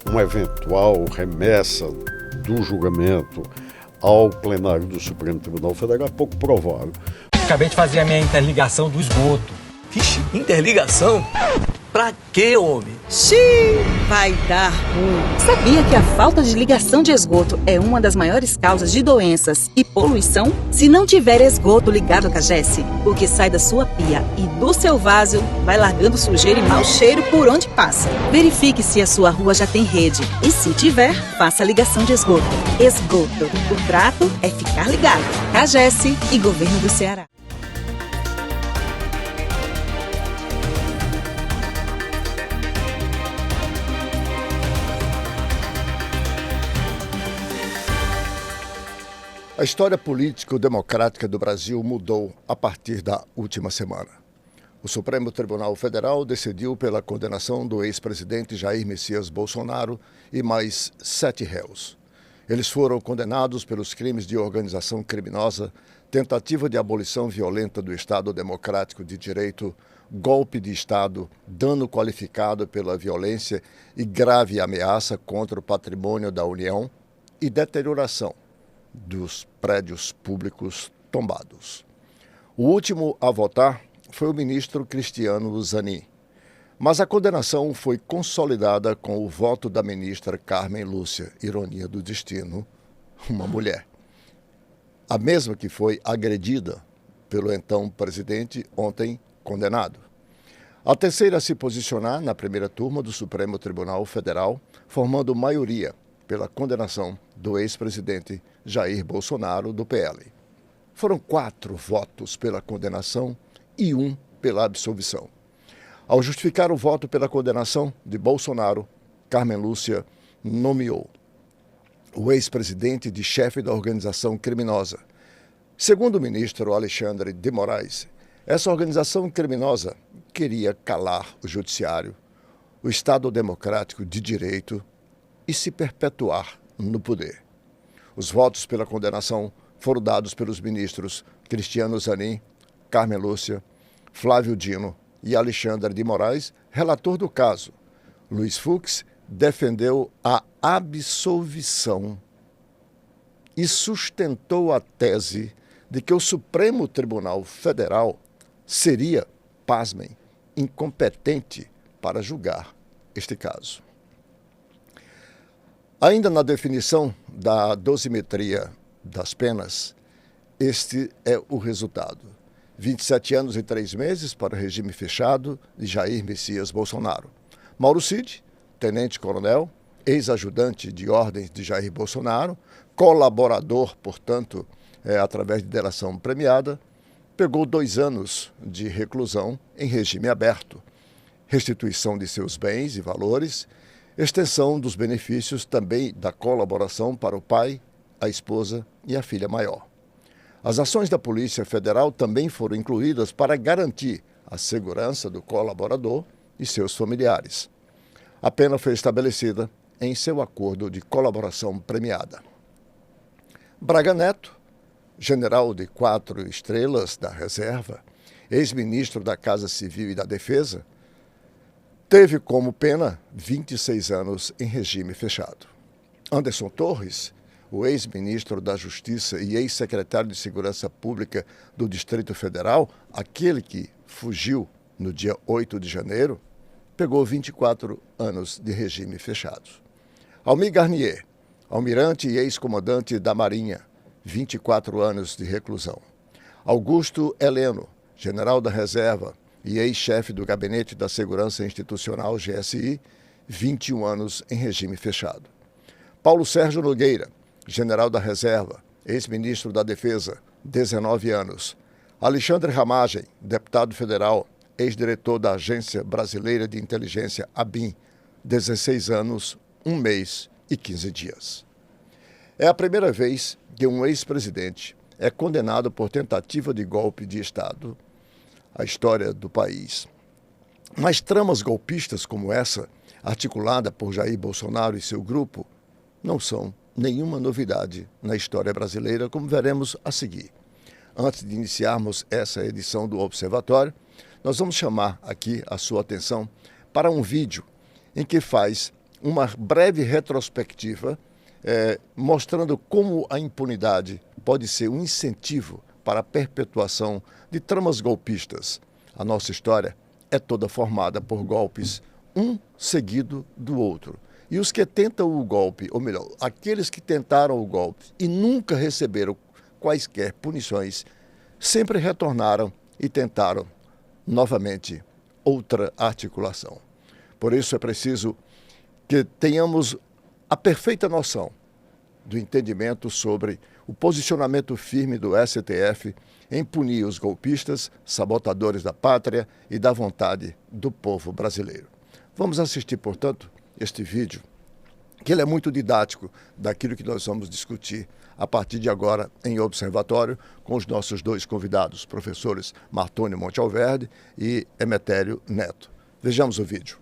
uma eventual remessa do julgamento ao plenário do Supremo Tribunal Federal é pouco provável. Acabei de fazer a minha interligação do esgoto. Vixe, interligação? Pra quê, homem? Xiii, vai dar ruim. Sabia que a falta de ligação de esgoto é uma das maiores causas de doenças e poluição? Se não tiver esgoto ligado à Cagesse, o que sai da sua pia e do seu vaso vai largando sujeira e mau cheiro por onde passa. Verifique se a sua rua já tem rede e, se tiver, faça a ligação de esgoto. Esgoto. O trato é ficar ligado. Cagesse e Governo do Ceará. A história político-democrática do Brasil mudou a partir da última semana. O Supremo Tribunal Federal decidiu pela condenação do ex-presidente Jair Messias Bolsonaro e mais 7 réus. Eles foram condenados pelos crimes de organização criminosa, tentativa de abolição violenta do Estado Democrático de Direito, golpe de Estado, dano qualificado pela violência e grave ameaça contra o patrimônio da União e deterioração dos prédios públicos tombados. O último a votar foi o ministro Cristiano Zanin, mas a condenação foi consolidada com o voto da ministra Carmen Lúcia, ironia do destino, uma mulher. A mesma que foi agredida pelo então presidente, ontem condenado. A terceira a se posicionar na primeira turma do Supremo Tribunal Federal, formando maioria pela condenação do ex-presidente Jair Bolsonaro, do PL. Foram 4 votos pela condenação e 1 pela absolvição. Ao justificar o voto pela condenação de Bolsonaro, Carmen Lúcia nomeou o ex-presidente de chefe da organização criminosa. Segundo o ministro Alexandre de Moraes, essa organização criminosa queria calar o judiciário, o Estado Democrático de Direito e se perpetuar no poder. Os votos pela condenação foram dados pelos ministros Cristiano Zanin, Carmen Lúcia, Flávio Dino e Alexandre de Moraes, relator do caso. Luiz Fux defendeu a absolvição e sustentou a tese de que o Supremo Tribunal Federal seria, pasmem, incompetente para julgar este caso. Ainda na definição da dosimetria das penas, este é o resultado. 27 anos e 3 meses para o regime fechado de Jair Messias Bolsonaro. Mauro Cid, tenente-coronel, ex-ajudante de ordens de Jair Bolsonaro, colaborador, portanto, através de delação premiada, pegou 2 anos de reclusão em regime aberto, restituição de seus bens e valores, extensão dos benefícios também da colaboração para o pai, a esposa e a filha maior. As ações da Polícia Federal também foram incluídas para garantir a segurança do colaborador e seus familiares. A pena foi estabelecida em seu acordo de colaboração premiada. Braga Neto, general de 4 estrelas da reserva, ex-ministro da Casa Civil e da Defesa, teve como pena 26 anos em regime fechado. Anderson Torres, o ex-ministro da Justiça e ex-secretário de Segurança Pública do Distrito Federal, aquele que fugiu no dia 8 de janeiro, pegou 24 anos de regime fechado. Almir Garnier, almirante e ex-comandante da Marinha, 24 anos de reclusão. Augusto Heleno, general da Reserva e ex-chefe do Gabinete da Segurança Institucional, GSI, 21 anos em regime fechado. Paulo Sérgio Nogueira, general da Reserva, ex-ministro da Defesa, 19 anos. Alexandre Ramagem, deputado federal, ex-diretor da Agência Brasileira de Inteligência, ABIN, 16 anos, 1 mês e 15 dias. É a primeira vez que um ex-presidente é condenado por tentativa de golpe de Estado, a história do país. Mas tramas golpistas como essa, articulada por Jair Bolsonaro e seu grupo, não são nenhuma novidade na história brasileira, como veremos a seguir. Antes de iniciarmos essa edição do Observatório, nós vamos chamar aqui a sua atenção para um vídeo em que faz uma breve retrospectiva mostrando como a impunidade pode ser um incentivo para a perpetuação de tramas golpistas. A nossa história é toda formada por golpes, um seguido do outro. E os que tentam o golpe, ou melhor, aqueles que tentaram o golpe e nunca receberam quaisquer punições, sempre retornaram e tentaram novamente outra articulação. Por isso é preciso que tenhamos a perfeita noção do entendimento sobre o posicionamento firme do STF em punir os golpistas, sabotadores da pátria e da vontade do povo brasileiro. Vamos assistir, portanto, este vídeo, que ele é muito didático daquilo que nós vamos discutir a partir de agora em Observatório com os nossos dois convidados, professores Martônio Montealverde e Emetério Neto. Vejamos o vídeo.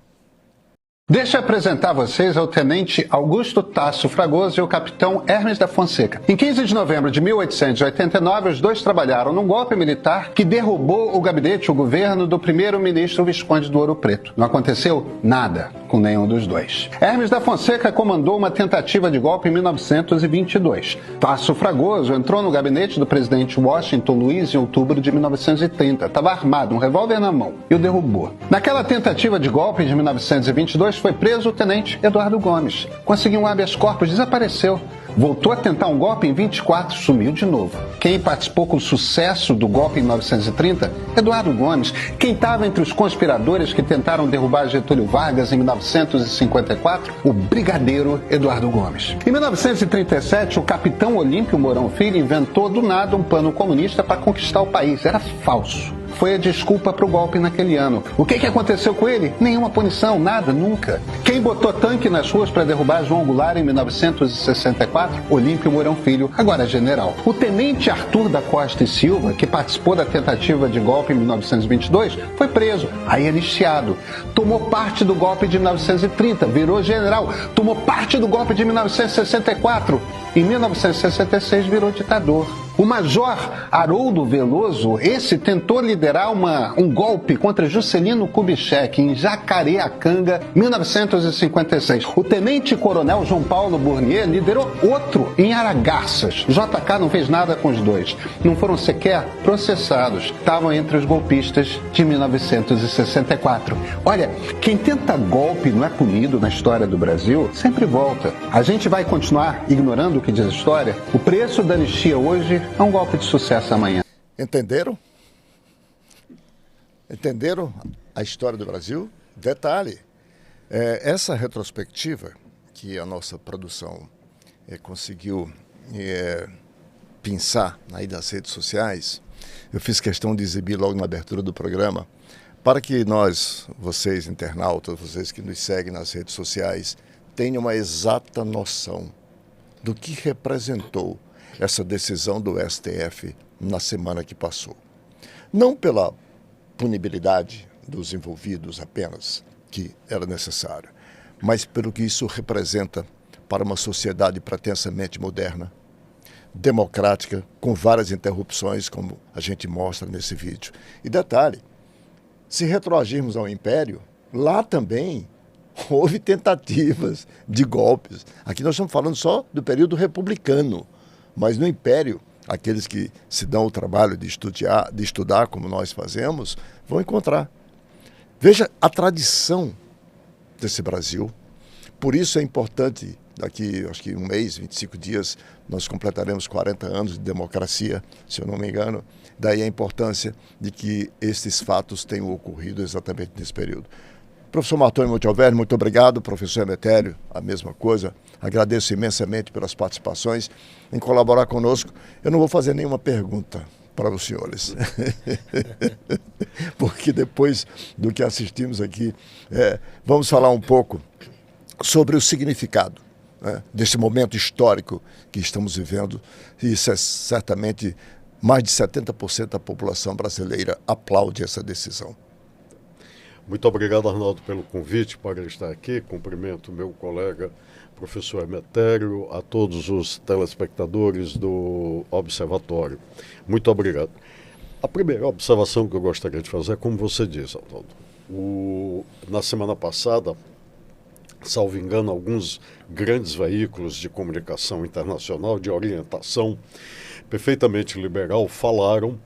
Deixa eu apresentar a vocês ao tenente Augusto Tasso Fragoso e o capitão Hermes da Fonseca. Em 15 de novembro de 1889, os dois trabalharam num golpe militar que derrubou o gabinete, o governo do primeiro-ministro Visconde do Ouro Preto. Não aconteceu nada com nenhum dos dois. Hermes da Fonseca comandou uma tentativa de golpe em 1922. Tasso Fragoso entrou no gabinete do presidente Washington Luiz em outubro de 1930. Estava armado, um revólver na mão, e o derrubou. Naquela tentativa de golpe de 1922, foi preso o tenente Eduardo Gomes. Conseguiu um habeas corpus, desapareceu. Voltou a tentar um golpe em 24, sumiu de novo. Quem participou com sucesso do golpe em 1930? Eduardo Gomes. Quem estava entre os conspiradores que tentaram derrubar Getúlio Vargas em 1954? O brigadeiro Eduardo Gomes. Em 1937, o capitão Olímpio Mourão Filho inventou do nada um plano comunista para conquistar o país. Era falso. Foi a desculpa para o golpe naquele ano. O que aconteceu com ele? Nenhuma punição, nada, nunca. Quem botou tanque nas ruas para derrubar João Goulart em 1964? Olímpio Mourão Filho, agora general. O tenente Arthur da Costa e Silva, que participou da tentativa de golpe em 1922, foi preso, aí anistiado. Tomou parte do golpe de 1930, virou general. Tomou parte do golpe de 1964. Em 1966 virou ditador. O major Haroldo Veloso, esse tentou liderar um golpe contra Juscelino Kubitschek em Jacareacanga, 1956. O tenente-coronel João Paulo Bournier liderou outro em Aragarças. JK não fez nada com os dois. Não foram sequer processados. Estavam entre os golpistas de 1964. Olha, quem tenta golpe não é punido na história do Brasil, sempre volta. A gente vai continuar ignorando o que diz a história? O preço da anistia hoje é um golpe de sucesso amanhã. Entenderam? Entenderam a história do Brasil? Detalhe, essa retrospectiva que a nossa produção conseguiu pensar aí das redes sociais, eu fiz questão de exibir logo na abertura do programa, para que nós, vocês internautas, vocês que nos seguem nas redes sociais, tenham uma exata noção do que representou essa decisão do STF na semana que passou. Não pela punibilidade dos envolvidos apenas, que era necessário, mas pelo que isso representa para uma sociedade pretensamente moderna, democrática, com várias interrupções, como a gente mostra nesse vídeo. E detalhe, se retroagirmos ao Império, lá também houve tentativas de golpes. Aqui nós estamos falando só do período republicano, mas no Império, aqueles que se dão o trabalho de estudar como nós fazemos, vão encontrar. Veja a tradição desse Brasil. Por isso é importante, daqui acho que um mês, 25 dias, nós completaremos 40 anos de democracia, se eu não me engano. Daí a importância de que esses fatos tenham ocorrido exatamente nesse período. Professor Martônio Montealverde, muito obrigado. Professor Emetério, a mesma coisa. Agradeço imensamente pelas participações, em colaborar conosco. Eu não vou fazer nenhuma pergunta para os senhores, porque depois do que assistimos aqui, vamos falar um pouco sobre o significado, né, desse momento histórico que estamos vivendo. E isso é certamente mais de 70% da população brasileira aplaude essa decisão. Muito obrigado, Arnaldo, pelo convite para estar aqui. Cumprimento meu colega, professor Emetério, a todos os telespectadores do Observatório. Muito obrigado. A primeira observação que eu gostaria de fazer é como você diz, Arnaldo. Na semana passada, salvo engano, alguns grandes veículos de comunicação internacional, de orientação perfeitamente liberal, falaram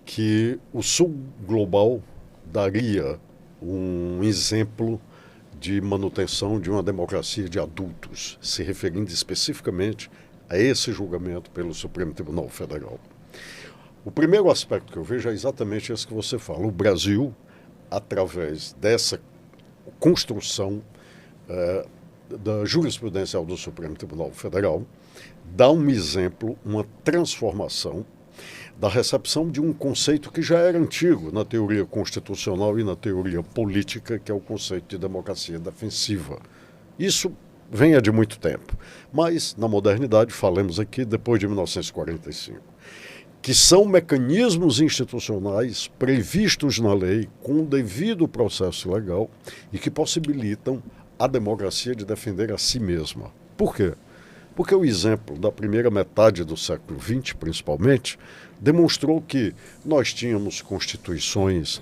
que o Sul Global daria um exemplo de manutenção de uma democracia de adultos, se referindo especificamente a esse julgamento pelo Supremo Tribunal Federal. O primeiro aspecto que eu vejo é exatamente esse que você fala. O Brasil, através dessa construção da jurisprudencial do Supremo Tribunal Federal, dá um exemplo, uma transformação da recepção de um conceito que já era antigo na teoria constitucional e na teoria política, que é o conceito de democracia defensiva. Isso vem de muito tempo, mas na modernidade, falamos aqui, depois de 1945, que são mecanismos institucionais previstos na lei com o devido processo legal e que possibilitam a democracia de defender a si mesma. Por quê? Porque o exemplo da primeira metade do século XX, principalmente, demonstrou que nós tínhamos constituições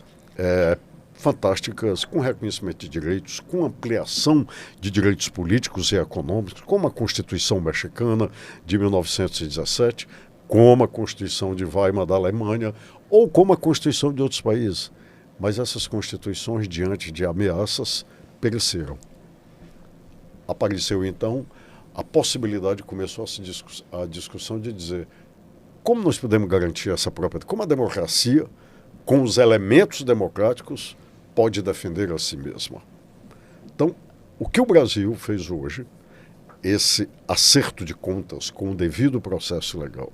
fantásticas, com reconhecimento de direitos, com ampliação de direitos políticos e econômicos, como a Constituição Mexicana de 1917, como a Constituição de Weimar da Alemanha, ou como a Constituição de outros países. Mas essas constituições, diante de ameaças, pereceram. Apareceu, então, a possibilidade, começou a discussão de dizer como nós podemos garantir essa própria, como a democracia, com os elementos democráticos, pode defender a si mesma. Então, o que o Brasil fez hoje, esse acerto de contas com o devido processo legal,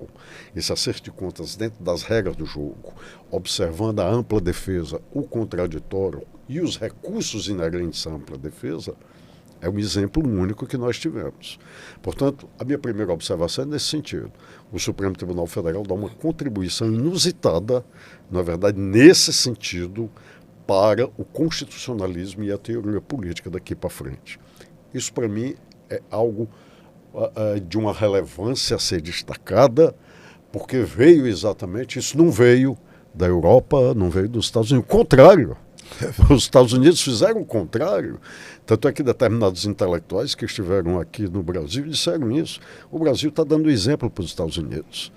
esse acerto de contas dentro das regras do jogo, observando a ampla defesa, o contraditório e os recursos inerentes à ampla defesa, é um exemplo único que nós tivemos. Portanto, a minha primeira observação é nesse sentido. O Supremo Tribunal Federal dá uma contribuição inusitada, na verdade, nesse sentido, para o constitucionalismo e a teoria política daqui para frente. Isso, para mim, é algo de uma relevância a ser destacada, porque veio exatamente, isso não veio da Europa, não veio dos Estados Unidos, o contrário. Os Estados Unidos fizeram o contrário. Tanto é que determinados intelectuais que estiveram aqui no Brasil disseram isso. O Brasil está dando exemplo para os Estados Unidos.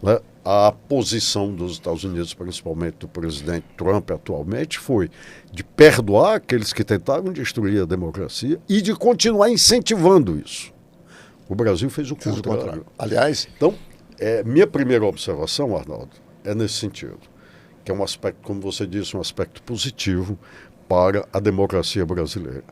Né? A posição dos Estados Unidos, principalmente do presidente Trump atualmente, foi de perdoar aqueles que tentaram destruir a democracia e de continuar incentivando isso. O Brasil fez o contrário. Aliás, então, minha primeira observação, Arnaldo, é nesse sentido, que é um aspecto, como você disse, um aspecto positivo para a democracia brasileira.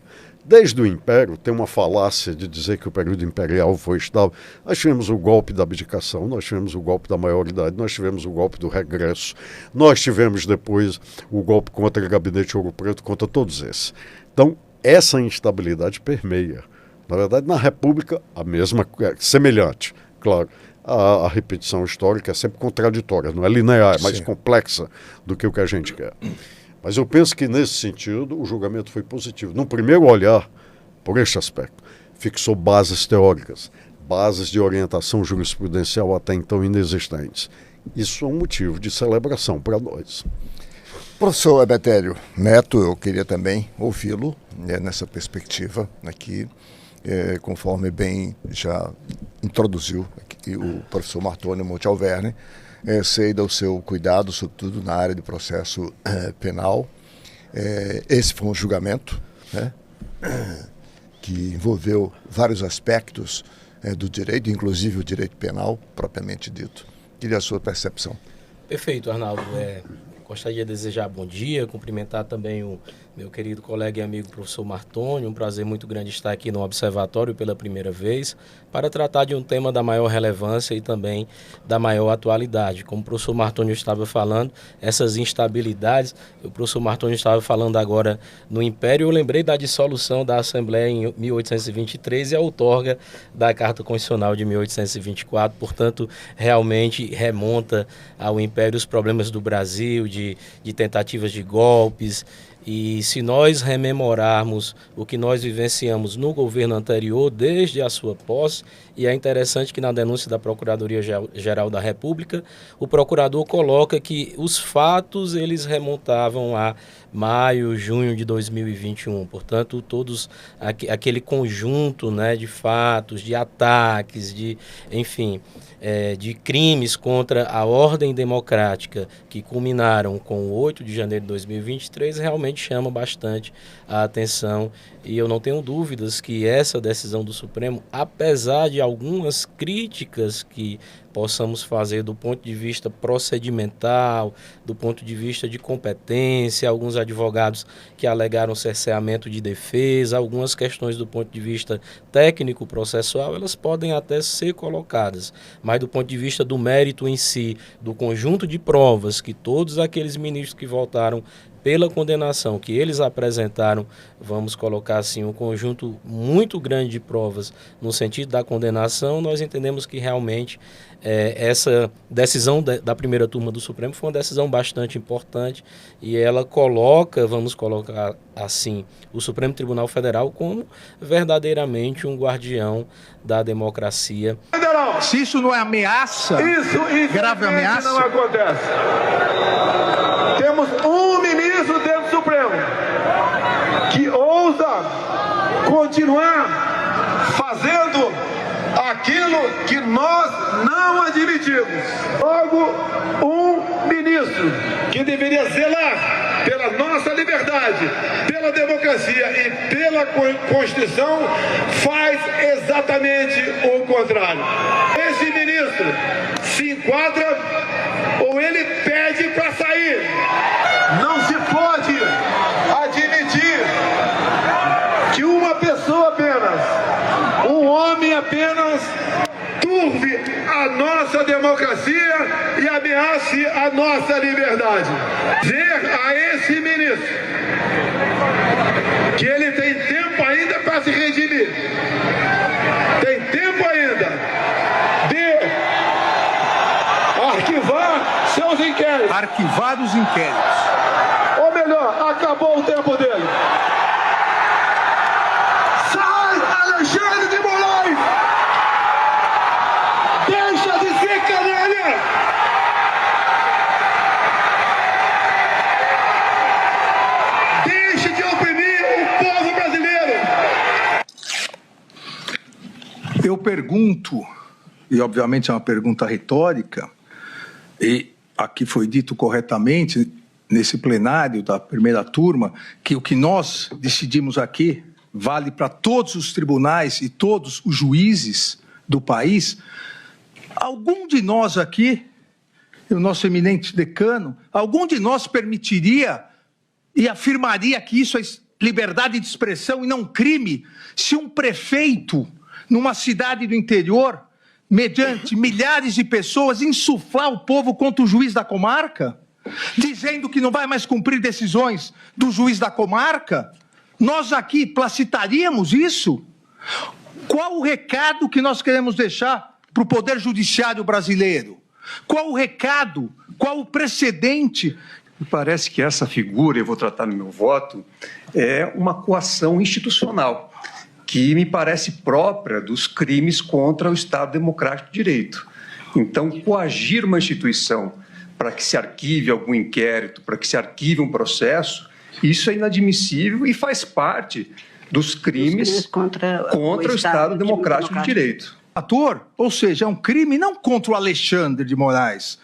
Desde o Império, tem uma falácia de dizer que o período imperial foi estável. Nós tivemos o golpe da abdicação, nós tivemos o golpe da maioridade, nós tivemos o golpe do regresso, nós tivemos depois o golpe contra o Gabinete Ouro Preto, contra todos esses. Então, essa instabilidade permeia. Na verdade, na República, a mesma, semelhante, claro. A repetição histórica é sempre contraditória, não é linear, é mais complexa do que o que a gente quer. Mas eu penso que, nesse sentido, o julgamento foi positivo. No primeiro olhar, por este aspecto, fixou bases teóricas, bases de orientação jurisprudencial até então inexistentes. Isso é um motivo de celebração para nós. Professor Emetério Neto, eu queria também ouvi-lo nessa perspectiva aqui, conforme bem já introduziu aqui o professor Martônio Monte Alverne. Sei do seu cuidado, sobretudo na área de processo penal. Esse foi um julgamento, né, que envolveu vários aspectos do direito, inclusive o direito penal, propriamente dito. Queria a sua percepção. Perfeito, Arnaldo. Gostaria de desejar bom dia, cumprimentar também o meu querido colega e amigo professor Martônio. Um prazer muito grande estar aqui no Observatório pela primeira vez para tratar de um tema da maior relevância e também da maior atualidade. Como o professor Martônio estava falando, essas instabilidades, o professor Martônio estava falando agora no Império, eu lembrei da dissolução da Assembleia em 1823 e a outorga da Carta Constitucional de 1824, portanto, realmente remonta ao Império os problemas do Brasil, de tentativas de golpes. E se nós rememorarmos o que nós vivenciamos no governo anterior, desde a sua posse, e é interessante que na denúncia da Procuradoria-Geral da República, o procurador coloca que os fatos eles remontavam a maio, junho de 2021. Portanto, todos aquele conjunto, né, de fatos, de ataques, enfim, de crimes contra a ordem democrática que culminaram com o 8 de janeiro de 2023 realmente chama bastante a atenção, e eu não tenho dúvidas que essa decisão do Supremo, apesar de algumas críticas que possamos fazer do ponto de vista procedimental, do ponto de vista de competência, alguns advogados que alegaram cerceamento de defesa, algumas questões do ponto de vista técnico-processual, elas podem até ser colocadas, mas do ponto de vista do mérito em si, do conjunto de provas que todos aqueles ministros que votaram pela condenação que eles apresentaram, vamos colocar assim, um conjunto muito grande de provas no sentido da condenação, nós entendemos que realmente essa decisão da primeira turma do Supremo foi uma decisão bastante importante, e ela coloca, vamos colocar assim, o Supremo Tribunal Federal como verdadeiramente um guardião da democracia. Se isso não é ameaça, grave ameaça, não acontece. Temos um ministro dentro do Supremo que ousa continuar fazendo aquilo que nós não admitimos. Logo, um ministro que deveria zelar pela nossa liberdade, pela democracia e pela Constituição, faz exatamente o contrário. Esse ministro se enquadra ou ele pede para sair. Não se pode admitir que uma pessoa apenas, um homem apenas, turve a nossa democracia e ameace a nossa liberdade. Dizer a esse ministro que ele tem tempo ainda para se redimir, tem tempo ainda de arquivar seus inquéritos. Arquivar os inquéritos. Ou melhor, acabou o tempo dele. Sai, Alexandre de Moraes! Deixa de ser canalha! Deixe de oprimir o povo brasileiro! Eu pergunto, e obviamente é uma pergunta retórica, e aqui foi dito corretamente nesse plenário da primeira turma, que o que nós decidimos aqui vale para todos os tribunais e todos os juízes do país. Algum de nós aqui, o nosso eminente decano, algum de nós permitiria e afirmaria que isso é liberdade de expressão e não crime, se um prefeito, numa cidade do interior, mediante milhares de pessoas, insuflar o povo contra o juiz da comarca, dizendo que não vai mais cumprir decisões do juiz da comarca? Nós aqui placitaríamos isso? Qual o recado que nós queremos deixar para o Poder Judiciário brasileiro? Qual o recado? Qual o precedente? Me parece que essa figura, eu vou tratar no meu voto, é uma coação institucional, que me parece própria dos crimes contra o Estado Democrático de Direito. Então, coagir uma instituição para que se arquive algum inquérito, para que se arquive um processo, isso é inadmissível e faz parte dos crimes contra o Estado Democrático de Direito. Ou seja, é um crime não contra o Alexandre de Moraes,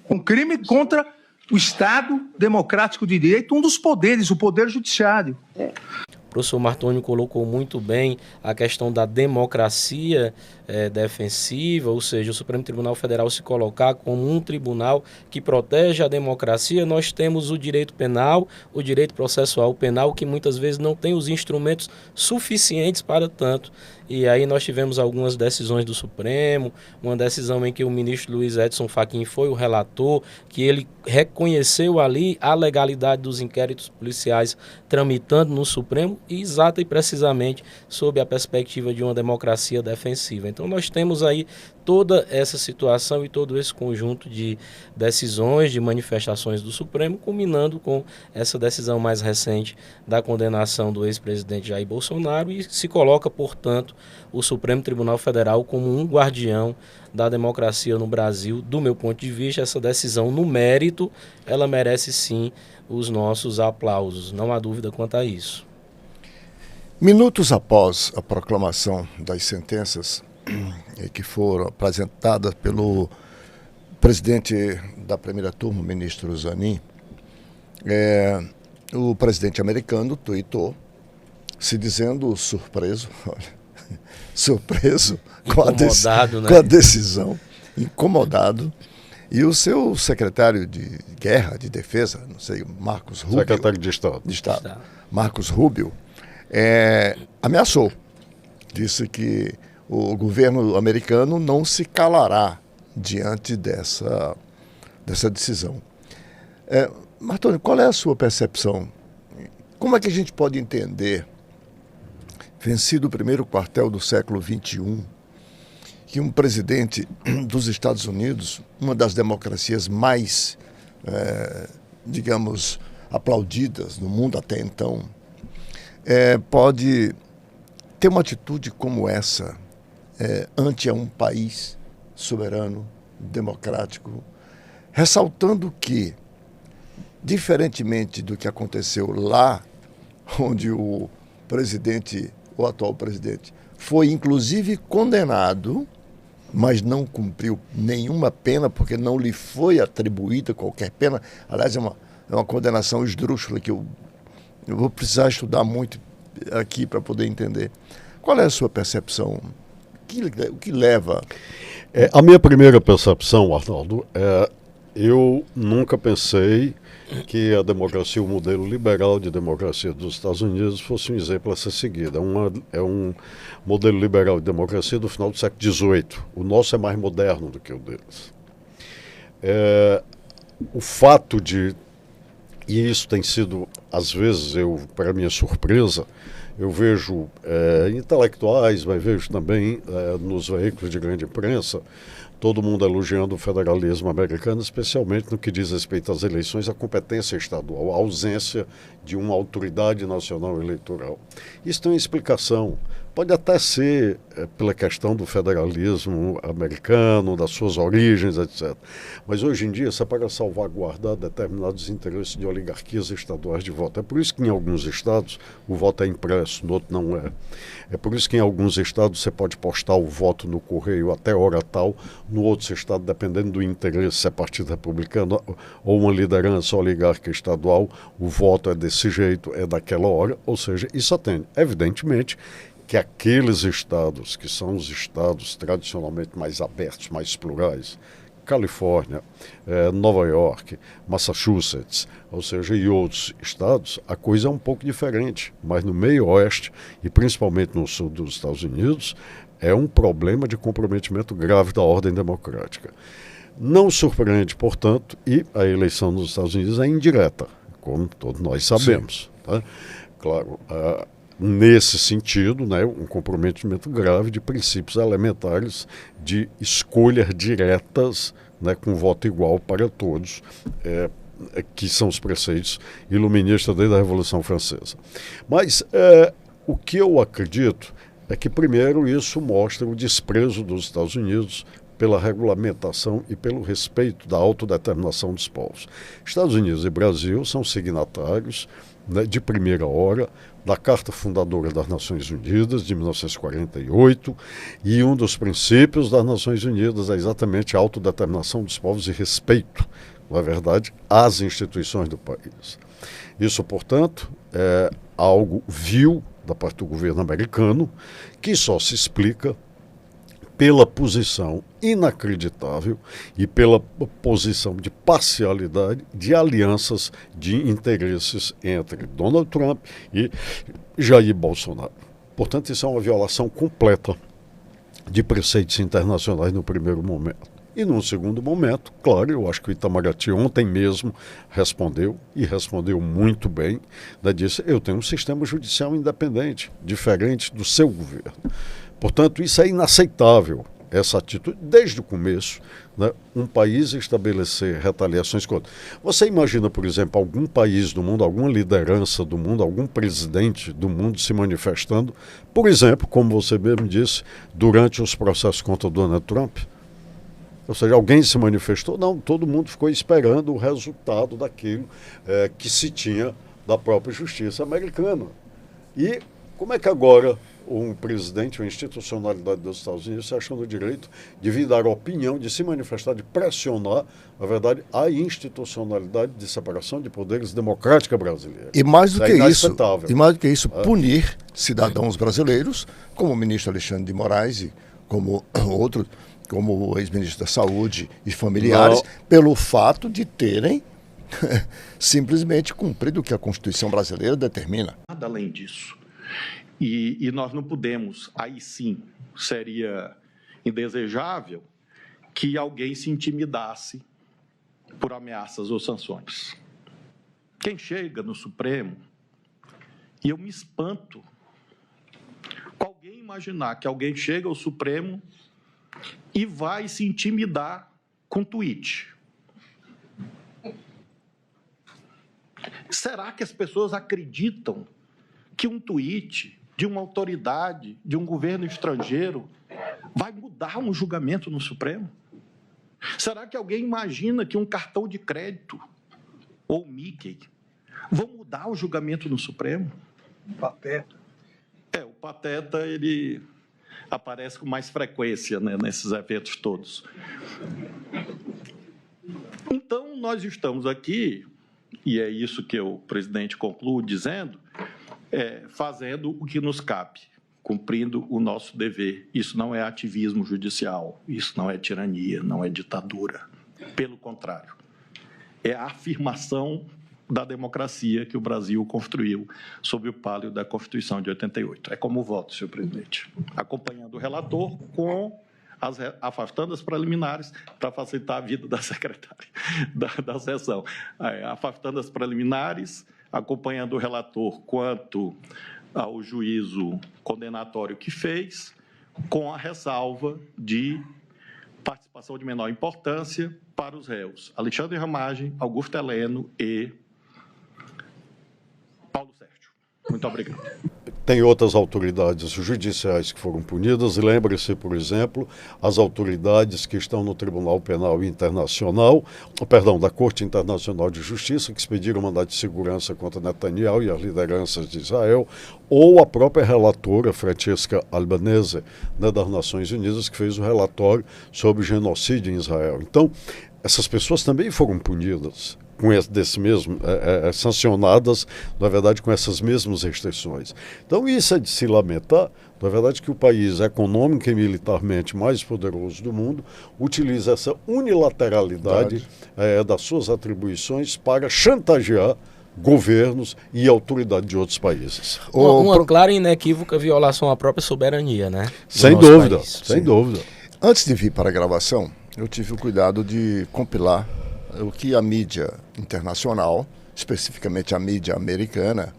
um crime contra o Estado Democrático de Direito, um dos poderes, o Poder Judiciário. O professor Martônio colocou muito bem a questão da democracia defensiva, ou seja, o Supremo Tribunal Federal se colocar como um tribunal que protege a democracia. Nós temos o direito penal, o direito processual penal, que muitas vezes não tem os instrumentos suficientes para tanto. E aí nós tivemos algumas decisões do Supremo, uma decisão em que o ministro Luiz Edson Fachin foi o relator, que ele reconheceu ali a legalidade dos inquéritos policiais tramitando no Supremo, e exata e precisamente sob a perspectiva de uma democracia defensiva. Então nós temos aí toda essa situação e todo esse conjunto de decisões, de manifestações do Supremo, culminando com essa decisão mais recente da condenação do ex-presidente Jair Bolsonaro, e se coloca, portanto, o Supremo Tribunal Federal como um guardião da democracia no Brasil. Do meu ponto de vista, essa decisão no mérito, ela merece sim os nossos aplausos, não há dúvida quanto a isso. Minutos após a proclamação das sentenças que foram apresentadas pelo presidente da primeira turma, o ministro Zanin, o presidente americano tweetou, se dizendo surpreso, surpreso com a decisão, incomodado, e o seu secretário de Guerra, de Defesa, não sei, Marcos Rubio, secretário de Estado, Marcos Rubio, ameaçou, disse que o governo americano não se calará diante dessa decisão. Martoni, qual é a sua percepção? Como é que a gente pode entender, vencido o primeiro quartel do século XXI, que um presidente dos Estados Unidos, uma das democracias mais, digamos, aplaudidas no mundo até então, pode ter uma atitude como essa ante um país soberano, democrático, ressaltando que, diferentemente do que aconteceu lá, onde o atual presidente, foi inclusive condenado, mas não cumpriu nenhuma pena, porque não lhe foi atribuída qualquer pena. Aliás, é uma condenação esdrúxula que eu vou precisar estudar muito aqui para poder entender. Qual é a sua percepção? O que leva... A minha primeira percepção, Arnaldo, eu nunca pensei que a democracia, o modelo liberal de democracia dos Estados Unidos fosse um exemplo a ser seguido. É um modelo liberal de democracia do final do século XVIII. O nosso é mais moderno do que o deles. O fato de, e isso tem sido, às vezes, para minha surpresa, eu vejo intelectuais, mas vejo também nos veículos de grande imprensa, todo mundo elogiando o federalismo americano, especialmente no que diz respeito às eleições, a competência estadual, a ausência de uma autoridade nacional eleitoral. Isso tem uma explicação. Pode até ser pela questão do federalismo americano, das suas origens, etc. Mas hoje em dia, isso é para salvaguardar determinados interesses de oligarquias estaduais de voto. É por isso que em alguns estados o voto é impresso, no outro não é. É por isso que em alguns estados você pode postar o voto no correio até hora tal, no outro estado, dependendo do interesse, se é partido republicano ou uma liderança oligarca estadual, o voto é desse jeito, é daquela hora, ou seja, isso atende. Evidentemente que aqueles estados que são os estados tradicionalmente mais abertos, mais plurais, Califórnia, Nova York, Massachusetts, ou seja, e outros estados, a coisa é um pouco diferente. Mas no meio oeste, e principalmente no sul dos Estados Unidos, é um problema de comprometimento grave da ordem democrática. Não surpreende, portanto, e a eleição nos Estados Unidos é indireta, como todos nós sabemos. Tá? Claro, nesse sentido, né, um comprometimento grave de princípios elementares de escolhas diretas, né, com voto igual para todos, que são os preceitos iluministas desde a Revolução Francesa. Mas o que eu acredito é que, primeiro, isso mostra o desprezo dos Estados Unidos pela regulamentação e pelo respeito da autodeterminação dos povos. Estados Unidos e Brasil são signatários, né, de primeira hora da Carta Fundadora das Nações Unidas, de 1948, e um dos princípios das Nações Unidas é exatamente a autodeterminação dos povos e respeito, na verdade, às instituições do país. Isso, portanto, é algo vil da parte do governo americano, que só se explica pela posição inacreditável e pela posição de parcialidade de alianças de interesses entre Donald Trump e Jair Bolsonaro. Portanto, isso é uma violação completa de preceitos internacionais no primeiro momento. E num segundo momento, claro, eu acho que o Itamaraty ontem mesmo respondeu, e respondeu muito bem, né, disse: eu tenho um sistema judicial independente, diferente do seu governo. Portanto, isso é inaceitável. essa atitude desde o começo, né, um país estabelecer retaliações contra. Você imagina, por exemplo, algum país do mundo, alguma liderança do mundo, algum presidente do mundo se manifestando, por exemplo, como você mesmo disse, durante os processos contra Donald Trump? Ou seja, alguém se manifestou? Não, todo mundo ficou esperando o resultado daquilo que se tinha da própria justiça americana. E como é que agora um presidente, uma institucionalidade dos Estados Unidos se achando o direito de vir dar opinião, de se manifestar, de pressionar, na verdade, a institucionalidade de separação de poderes democrática brasileira? E mais do que isso, punir cidadãos brasileiros, como o ministro Alexandre de Moraes e como outros, como o ex-ministro da Saúde e familiares, pelo fato de terem simplesmente cumprido o que a Constituição brasileira determina. Nada além disso. E nós não podemos, aí sim, seria indesejável que alguém se intimidasse por ameaças ou sanções. Quem chega no Supremo, e eu me espanto com alguém imaginar que alguém chega ao Supremo e vai se intimidar com tweet. Será que as pessoas acreditam que um tweet de uma autoridade, de um governo estrangeiro, vai mudar um julgamento no Supremo? Será que alguém imagina que um cartão de crédito ou Mickey vão mudar o julgamento no Supremo? Pateta. O Pateta, ele aparece com mais frequência, né, nesses eventos todos. Então, nós estamos aqui, e é isso que o presidente conclui dizendo, fazendo o que nos cabe, cumprindo o nosso dever. Isso não é ativismo judicial, isso não é tirania, não é ditadura. Pelo contrário, é a afirmação da democracia que o Brasil construiu sob o pálio da Constituição de 88. É como o voto, senhor presidente. Acompanhando o relator com afastando as preliminares para facilitar a vida da secretária da sessão. Afastando as preliminares, acompanhando o relator quanto ao juízo condenatório que fez, com a ressalva de participação de menor importância para os réus Alexandre Ramagem, Augusto Heleno e Paulo Sérgio. Muito obrigado. Tem outras autoridades judiciais que foram punidas, e lembre-se, por exemplo, as autoridades que estão no Tribunal Penal Internacional, da Corte Internacional de Justiça, que expediram mandado de segurança contra Netanyahu e as lideranças de Israel, ou a própria relatora, Francesca Albanese, né, das Nações Unidas, que fez o relatório sobre o genocídio em Israel. Então, essas pessoas também foram punidas, sancionadas, na verdade, com essas mesmas restrições. Então, isso é de se lamentar, na verdade, que o país econômico e militarmente mais poderoso do mundo utiliza essa unilateralidade das suas atribuições para chantagear governos e autoridades de outros países. Uma clara e inequívoca violação à própria soberania, né? Sem dúvida, sem dúvida. Antes de vir para a gravação, eu tive o cuidado de compilar o que a mídia internacional, especificamente a mídia americana,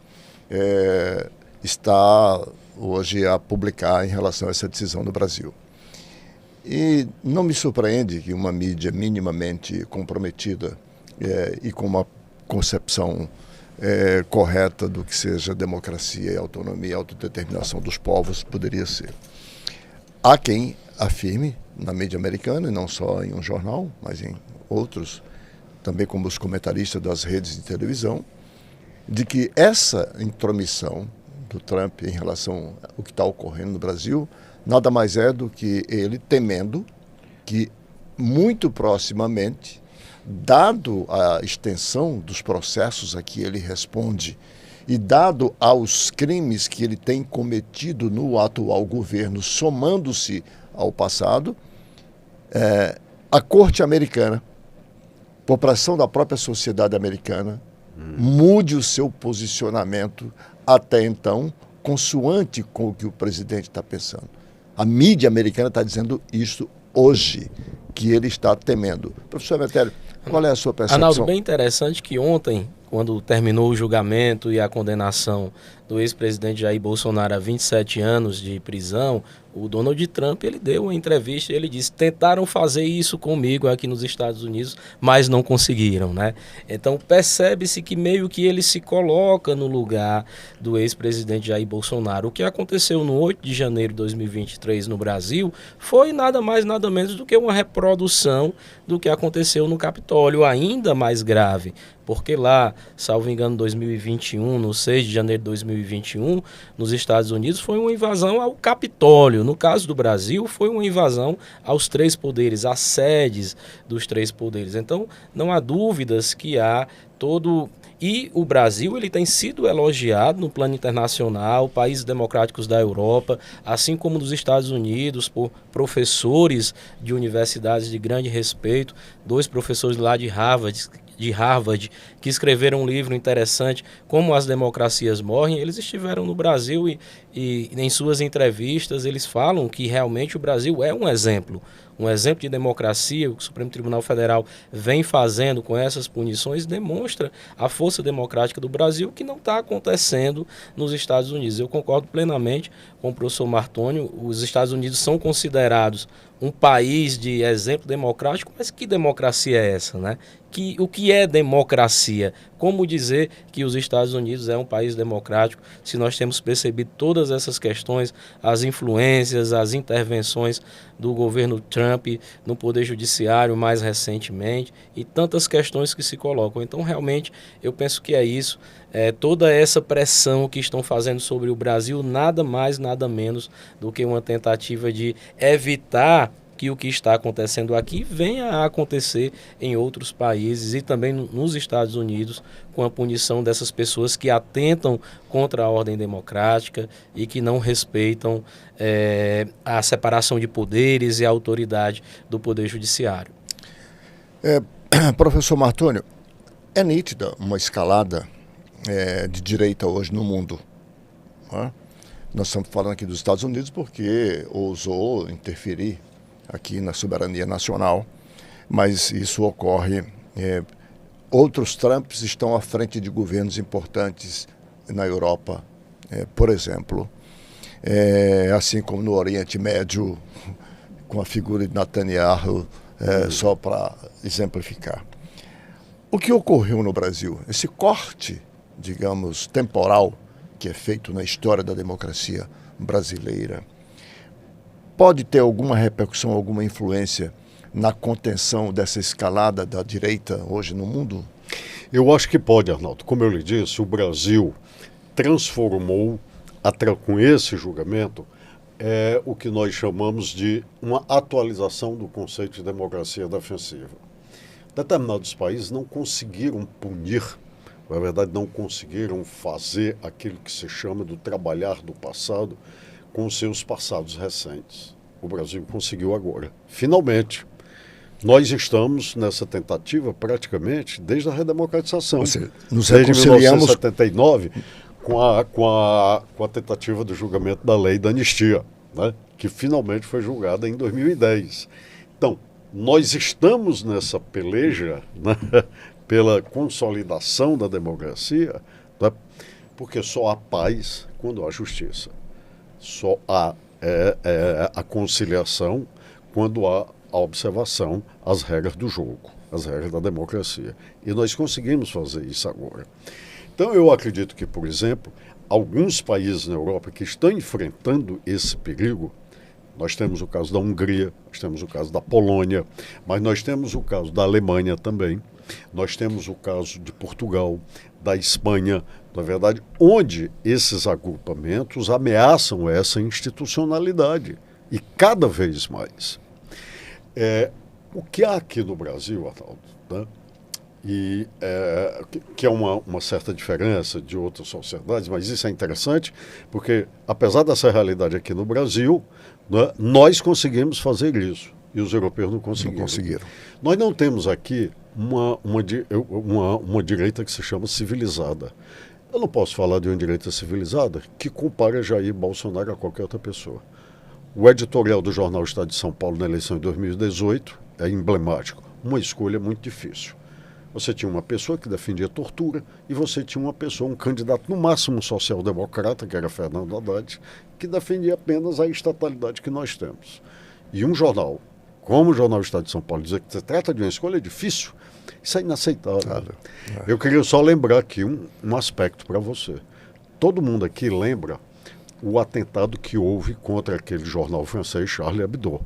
está hoje a publicar em relação a essa decisão no Brasil. E não me surpreende que uma mídia minimamente comprometida e com uma concepção correta do que seja democracia e autonomia e autodeterminação dos povos poderia ser. Há quem afirme, na mídia americana, e não só em um jornal, mas em outros, também como os comentaristas das redes de televisão, de que essa intromissão do Trump em relação ao que está ocorrendo no Brasil nada mais é do que ele temendo que muito proximamente, dado a extensão dos processos a que ele responde e dado aos crimes que ele tem cometido no atual governo, somando-se ao passado, a Corte americana, por pressão da própria sociedade americana, mude o seu posicionamento até então, consoante com o que o presidente está pensando. A mídia americana está dizendo isso hoje, que ele está temendo. Professor Emetério, qual é a sua percepção? Arnaldo, bem interessante que ontem, quando terminou o julgamento e a condenação do ex-presidente Jair Bolsonaro a 27 anos de prisão, O Donald Trump, ele deu uma entrevista e ele disse: tentaram fazer isso comigo aqui nos Estados Unidos, mas não conseguiram, né? Então percebe-se que meio que ele se coloca no lugar do ex-presidente Jair Bolsonaro. O que aconteceu no 8 de janeiro de 2023 no Brasil foi nada mais, nada menos do que uma reprodução do que aconteceu no Capitólio, ainda mais grave. Porque lá, salvo engano, 2021, no 6 de janeiro de 2021, nos Estados Unidos, foi uma invasão ao Capitólio. No caso do Brasil, foi uma invasão aos três poderes, às sedes dos três poderes. Então, não há dúvidas que há todo... E o Brasil, ele tem sido elogiado no plano internacional, países democráticos da Europa, assim como nos Estados Unidos, por professores de universidades de grande respeito, 2 professores lá de Harvard, que escreveram um livro interessante, Como as Democracias Morrem. Eles estiveram no Brasil e em suas entrevistas eles falam que realmente o Brasil é um exemplo de democracia. O que o Supremo Tribunal Federal vem fazendo com essas punições demonstra a força democrática do Brasil, que não está acontecendo nos Estados Unidos. Eu concordo plenamente com o professor Martônio. Os Estados Unidos são considerados um país de exemplo democrático, mas que democracia é essa, né? O que é democracia? Como dizer que os Estados Unidos é um país democrático se nós temos percebido todas essas questões, as influências, as intervenções do governo Trump no Poder Judiciário mais recentemente e tantas questões que se colocam. Então, realmente, eu penso que é isso. Toda essa pressão que estão fazendo sobre o Brasil, nada mais, nada menos do que uma tentativa de evitar que o que está acontecendo aqui venha a acontecer em outros países e também nos Estados Unidos, com a punição dessas pessoas que atentam contra a ordem democrática e que não respeitam a separação de poderes e a autoridade do Poder Judiciário. Professor Martônio, é nítida uma escalada de direita hoje no mundo, né? Nós estamos falando aqui dos Estados Unidos porque ousou interferir aqui na soberania nacional, mas isso ocorre. Outros Trumps estão à frente de governos importantes na Europa, por exemplo, assim como no Oriente Médio, com a figura de Netanyahu, só para exemplificar. O que ocorreu no Brasil? Esse corte, digamos, temporal, que é feito na história da democracia brasileira, pode ter alguma repercussão, alguma influência na contenção dessa escalada da direita hoje no mundo? Eu acho que pode, Arnaldo. Como eu lhe disse, o Brasil transformou, com esse julgamento, o que nós chamamos de uma atualização do conceito de democracia defensiva. Determinados países não conseguiram punir, na verdade não conseguiram fazer aquilo que se chama do trabalhar do passado com os seus passados recentes. O Brasil conseguiu agora. Finalmente, nós estamos nessa tentativa praticamente desde a redemocratização. Nos desde reconciliamos... 1979, com a tentativa do julgamento da lei da anistia, né, que finalmente foi julgada em 2010. Então, nós estamos nessa peleja, né, pela consolidação da democracia, né, porque só há paz quando há justiça. Só há a conciliação quando há a observação às regras do jogo, às regras da democracia. E nós conseguimos fazer isso agora. Então eu acredito que, por exemplo, alguns países na Europa que estão enfrentando esse perigo, nós temos o caso da Hungria, nós temos o caso da Polônia, mas nós temos o caso da Alemanha também, nós temos o caso de Portugal, da Espanha, na verdade, onde esses agrupamentos ameaçam essa institucionalidade, e cada vez mais. O que há aqui no Brasil, Arnaldo, né? E que é uma certa diferença de outras sociedades, mas isso é interessante, porque apesar dessa realidade aqui no Brasil, né, nós conseguimos fazer isso, e os europeus não conseguiram. Nós não temos aqui uma direita que se chama civilizada. Eu não posso falar de uma direita civilizada que compare Jair Bolsonaro a qualquer outra pessoa. O editorial do jornal Estado de São Paulo na eleição de 2018 é emblemático. Uma escolha muito difícil. Você tinha uma pessoa que defendia tortura e você tinha uma pessoa, um candidato no máximo social-democrata, que era Fernando Haddad, que defendia apenas a estatalidade que nós temos. E um jornal, como o Jornal Estado de São Paulo, dizer que se trata de uma escolha difícil, isso é inaceitável. Eu queria só lembrar aqui um aspecto para você. Todo mundo aqui lembra o atentado que houve contra aquele jornal francês Charlie Hebdo.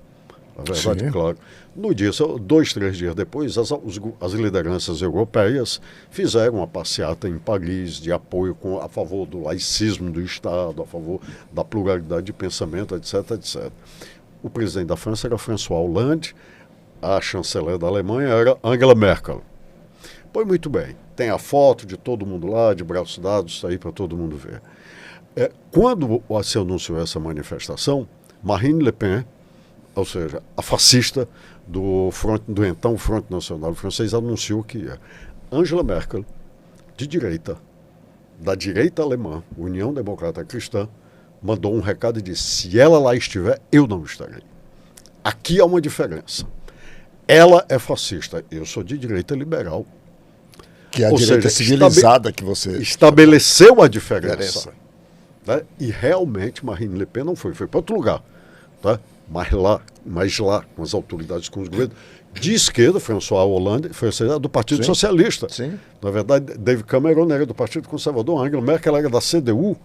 Na verdade, claro. No dia, 2, 3 dias depois, as lideranças europeias fizeram uma passeata em Paris de apoio a favor do laicismo do Estado, a favor da pluralidade de pensamento, etc, etc. O presidente da França era François Hollande, a chanceler da Alemanha era Angela Merkel. Pois muito bem, tem a foto de todo mundo lá, de braços dados, isso aí para todo mundo ver. Quando se anunciou essa manifestação, Marine Le Pen, ou seja, a fascista do então Front Nacional francês, anunciou que Angela Merkel, de direita, da direita alemã, União Democrata Cristã, mandou um recado e disse: se ela lá estiver, eu não estarei. Aqui há uma diferença. Ela é fascista, eu sou de direita liberal. Que é a direita civilizada que você... Estabeleceu a diferença. Né? E realmente Marine Le Pen não foi para outro lugar. Tá? Mas lá, com as autoridades, com os governos, de esquerda, François Hollande, foi do Partido Socialista. Sim. Na verdade, David Cameron era do Partido Conservador, Angela Merkel era da CDU.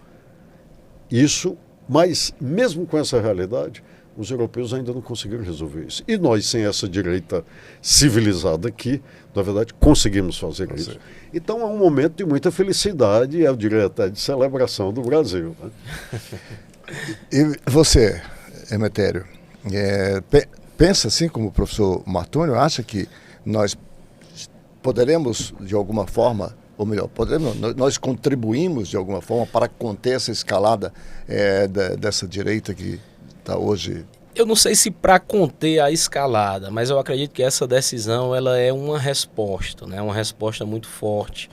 Isso, mas mesmo com essa realidade, os europeus ainda não conseguiram resolver isso. E nós, sem essa direita civilizada aqui, na verdade, conseguimos fazer isso. Então é um momento de muita felicidade, eu diria até de celebração do Brasil. Né? E você, Emetério, pensa assim como o professor Martônio, acha que nós poderemos, de alguma forma, ou melhor, nós contribuímos de alguma forma para conter essa escalada dessa direita que está hoje? Eu não sei se para conter a escalada, mas eu acredito que essa decisão ela é uma resposta, né? Uma resposta muito forte.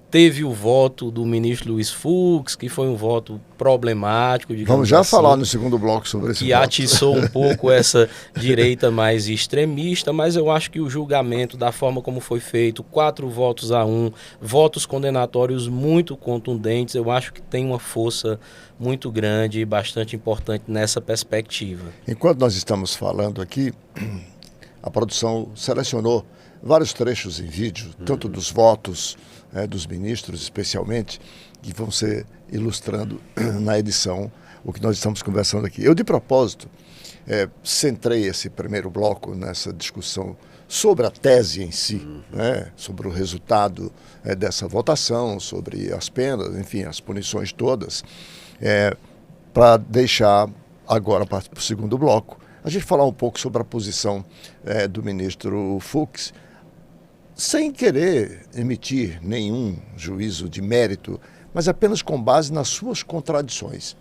Teve o voto do ministro Luiz Fux, que foi um voto problemático. Vamos já falar no segundo bloco sobre esse voto. Que atiçou um pouco essa direita mais extremista, mas eu acho que o julgamento, da forma como foi feito, 4-1, votos condenatórios muito contundentes, eu acho que tem uma força muito grande e bastante importante nessa perspectiva. Enquanto nós estamos falando aqui, a produção selecionou vários trechos em vídeo, tanto dos votos dos ministros, especialmente, que vão ser ilustrando na edição o que nós estamos conversando aqui. Eu, de propósito, centrei esse primeiro bloco nessa discussão sobre a tese em si, né, sobre o resultado dessa votação, sobre as penas, enfim, as punições todas, para deixar agora para o segundo bloco a gente falar um pouco sobre a posição do ministro Fux, sem querer emitir nenhum juízo de mérito, mas apenas com base nas suas contradições,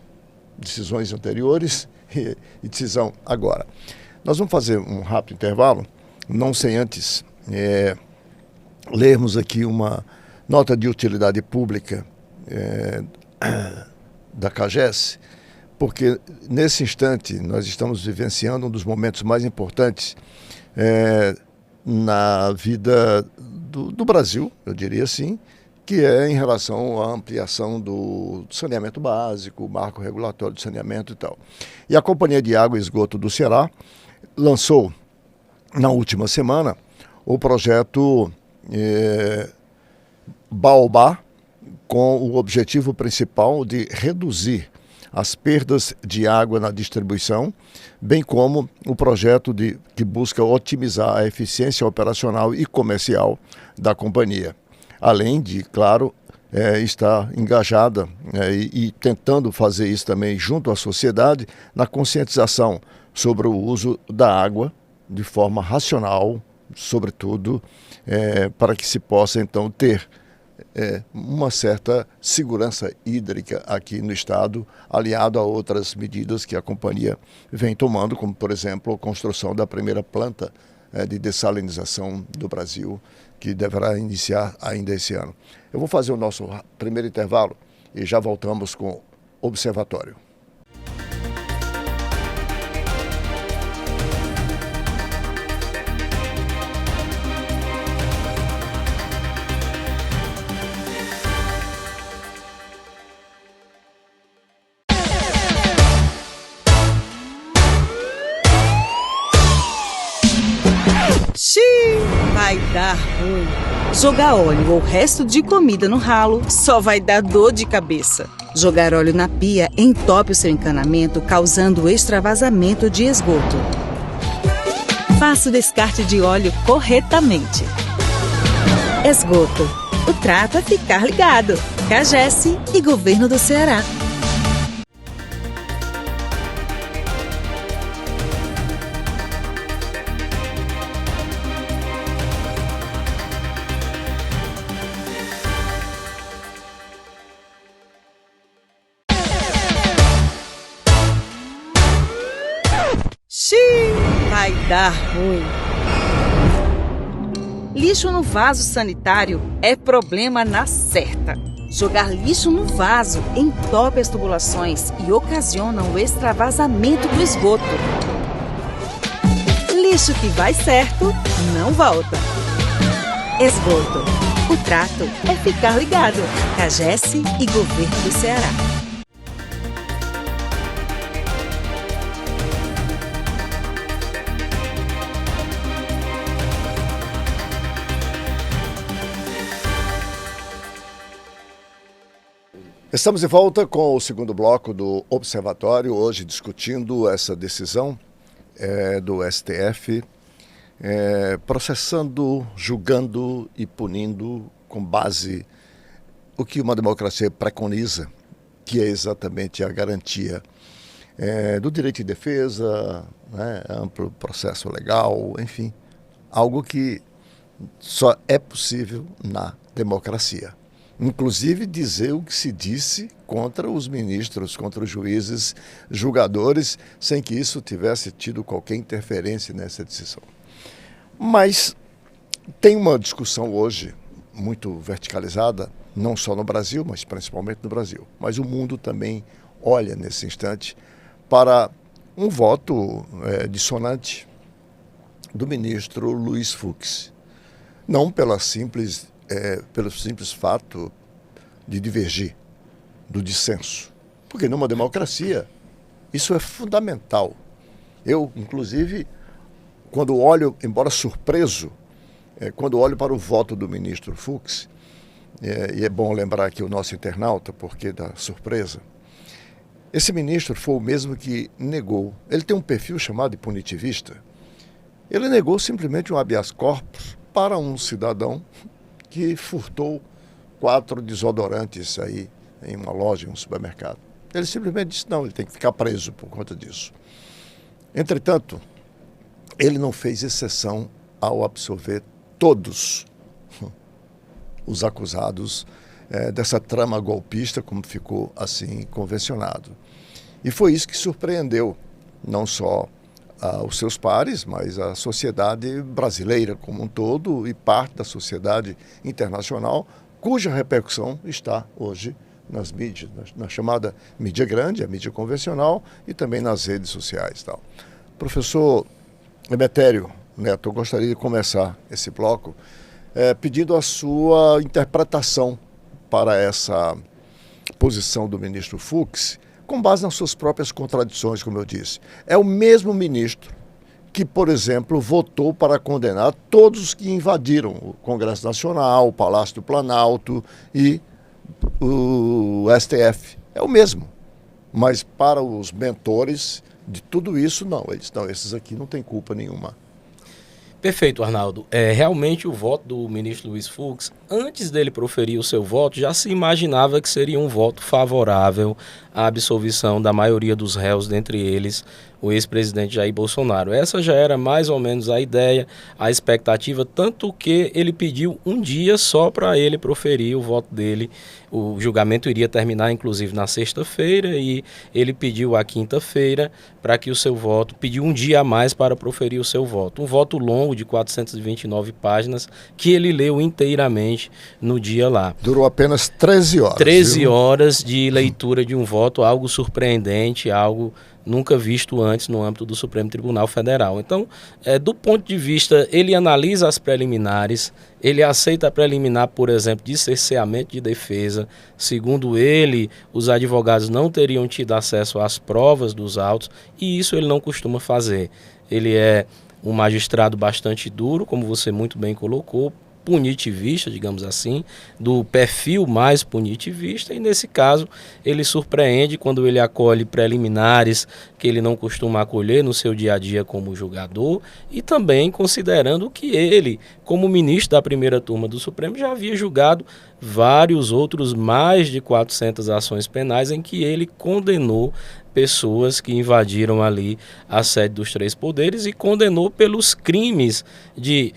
decisões anteriores e decisão agora. Nós vamos fazer um rápido intervalo, não sem antes lermos aqui uma nota de utilidade pública da CAGES, porque nesse instante nós estamos vivenciando um dos momentos mais importantes na vida do Brasil, eu diria assim, que é em relação à ampliação do saneamento básico, o marco regulatório de saneamento e tal. E a Companhia de Água e Esgoto do Ceará lançou, na última semana, o projeto Baobá, com o objetivo principal de reduzir as perdas de água na distribuição, bem como o projeto que busca otimizar a eficiência operacional e comercial da companhia. Além de, claro, estar engajada e tentando fazer isso também junto à sociedade na conscientização sobre o uso da água de forma racional, sobretudo, para que se possa então ter uma certa segurança hídrica aqui no estado, aliado a outras medidas que a companhia vem tomando, como, por exemplo, a construção da primeira planta de dessalinização do Brasil, que deverá iniciar ainda esse ano. Eu vou fazer o nosso primeiro intervalo e já voltamos com o Observatório. Xiii, vai dar ruim. Jogar óleo ou resto de comida no ralo só vai dar dor de cabeça. Jogar óleo na pia entope o seu encanamento, causando extravasamento de esgoto. Faça o descarte de óleo corretamente. Esgoto. O trato é ficar ligado. CAGES e Governo do Ceará. Vai dar ruim. Lixo no vaso sanitário é problema na certa. Jogar lixo no vaso entope as tubulações e ocasiona o extravasamento do esgoto. Lixo que vai certo, não volta. Esgoto. O trato é ficar ligado. CAGES e Governo do Ceará. Estamos de volta com o segundo bloco do Observatório, hoje discutindo essa decisão do STF, processando, julgando e punindo com base o que uma democracia preconiza, que é exatamente a garantia do direito de defesa, né, amplo processo legal, enfim, algo que só é possível na democracia. Inclusive dizer o que se disse contra os ministros, contra os juízes, julgadores, sem que isso tivesse tido qualquer interferência nessa decisão. Mas tem uma discussão hoje muito verticalizada, não só no Brasil, mas principalmente no Brasil. Mas o mundo também olha nesse instante para um voto dissonante do ministro Luiz Fux. Não pelo simples fato de divergir do dissenso. Porque numa democracia isso é fundamental. Eu, inclusive, quando olho, embora surpreso, quando olho para o voto do ministro Fux, e é bom lembrar aqui o nosso internauta, porque da surpresa, esse ministro foi o mesmo que negou. Ele tem um perfil chamado de punitivista. Ele negou simplesmente um habeas corpus para um cidadão que furtou 4 desodorantes aí em uma loja, em um supermercado. Ele simplesmente disse não, ele tem que ficar preso por conta disso. Entretanto, ele não fez exceção ao absolver todos os acusados dessa trama golpista, como ficou assim convencionado. E foi isso que surpreendeu não só os seus pares, mas a sociedade brasileira como um todo e parte da sociedade internacional, cuja repercussão está hoje nas mídias, na chamada mídia grande, a mídia convencional e também nas redes sociais. Tal. Professor Emetério Neto, eu gostaria de começar esse bloco pedindo a sua interpretação para essa posição do ministro Fux, com base nas suas próprias contradições, como eu disse. É o mesmo ministro que, por exemplo, votou para condenar todos os que invadiram o Congresso Nacional, o Palácio do Planalto e o STF. É o mesmo. Mas para os mentores de tudo isso, não. Eles não, esses aqui não têm culpa nenhuma. Perfeito, Arnaldo. Realmente o voto do ministro Luiz Fux, antes dele proferir o seu voto, já se imaginava que seria um voto favorável à absolvição da maioria dos réus, dentre eles o ex-presidente Jair Bolsonaro. Essa já era mais ou menos a ideia, a expectativa, tanto que ele pediu um dia só para ele proferir o voto dele. O julgamento iria terminar, inclusive, na sexta-feira e ele pediu a quinta-feira para que o seu voto, pediu um dia a mais para proferir o seu voto. Um voto longo de 429 páginas que ele leu inteiramente no dia lá. Durou apenas 13 horas. 13 horas de leitura de um voto, algo surpreendente, algo nunca visto antes no âmbito do Supremo Tribunal Federal. Então, do ponto de vista, ele analisa as preliminares, ele aceita a preliminar, por exemplo, de cerceamento de defesa. Segundo ele, os advogados não teriam tido acesso às provas dos autos e isso ele não costuma fazer. Ele é um magistrado bastante duro, como você muito bem colocou, punitivista, digamos assim, do perfil mais punitivista, e nesse caso ele surpreende quando ele acolhe preliminares que ele não costuma acolher no seu dia a dia como julgador, e também considerando que ele, como ministro da primeira turma do Supremo, já havia julgado vários outros mais de 400 ações penais em que ele condenou pessoas que invadiram ali a sede dos três poderes e condenou pelos crimes de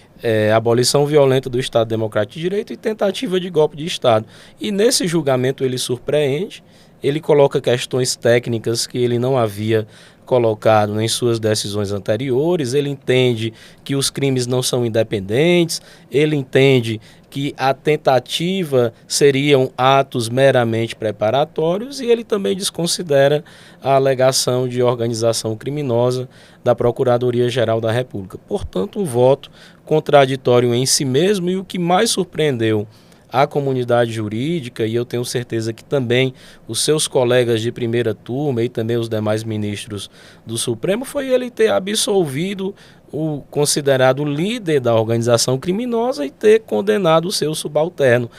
abolição violenta do Estado Democrático de Direito e tentativa de golpe de Estado. E nesse julgamento ele surpreende, ele coloca questões técnicas que ele não havia colocado em suas decisões anteriores, ele entende que os crimes não são independentes, ele entende que a tentativa seriam atos meramente preparatórios e ele também desconsidera a alegação de organização criminosa da Procuradoria-Geral da República. Portanto, um voto contraditório em si mesmo, e o que mais surpreendeu a comunidade jurídica, e eu tenho certeza que também os seus colegas de primeira turma e também os demais ministros do Supremo, foi ele ter absolvido o considerado líder da organização criminosa e ter condenado o seu subalterno.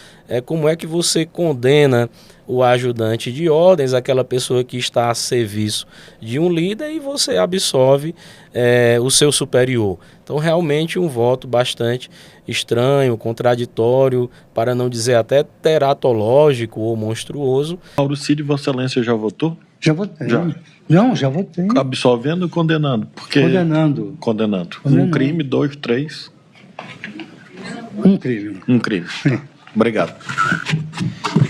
Como é que você condena o ajudante de ordens, aquela pessoa que está a serviço de um líder, e você absolve o seu superior? Então, realmente um voto bastante estranho, contraditório, para não dizer até teratológico ou monstruoso. Mauro Cid, Vossa Excelência já votou? Já votei. Já votei. Absolvendo ou condenando? Porque... Condenando. Um crime, 2, 3... Um crime. Um crime. Obrigado.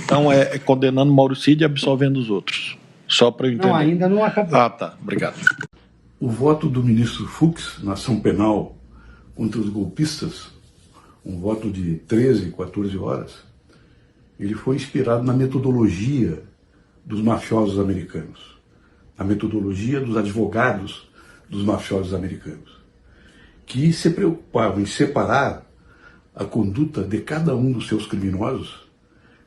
Então, é condenando Mauro Cid e absolvendo os outros. Só para eu entender. Não, ainda não acabou. Ah, tá. Obrigado. O voto do ministro Fux na ação penal contra os golpistas, um voto de 13, 14 horas, ele foi inspirado na metodologia dos mafiosos americanos, na metodologia dos advogados dos mafiosos americanos, que se preocupavam em separar a conduta de cada um dos seus criminosos,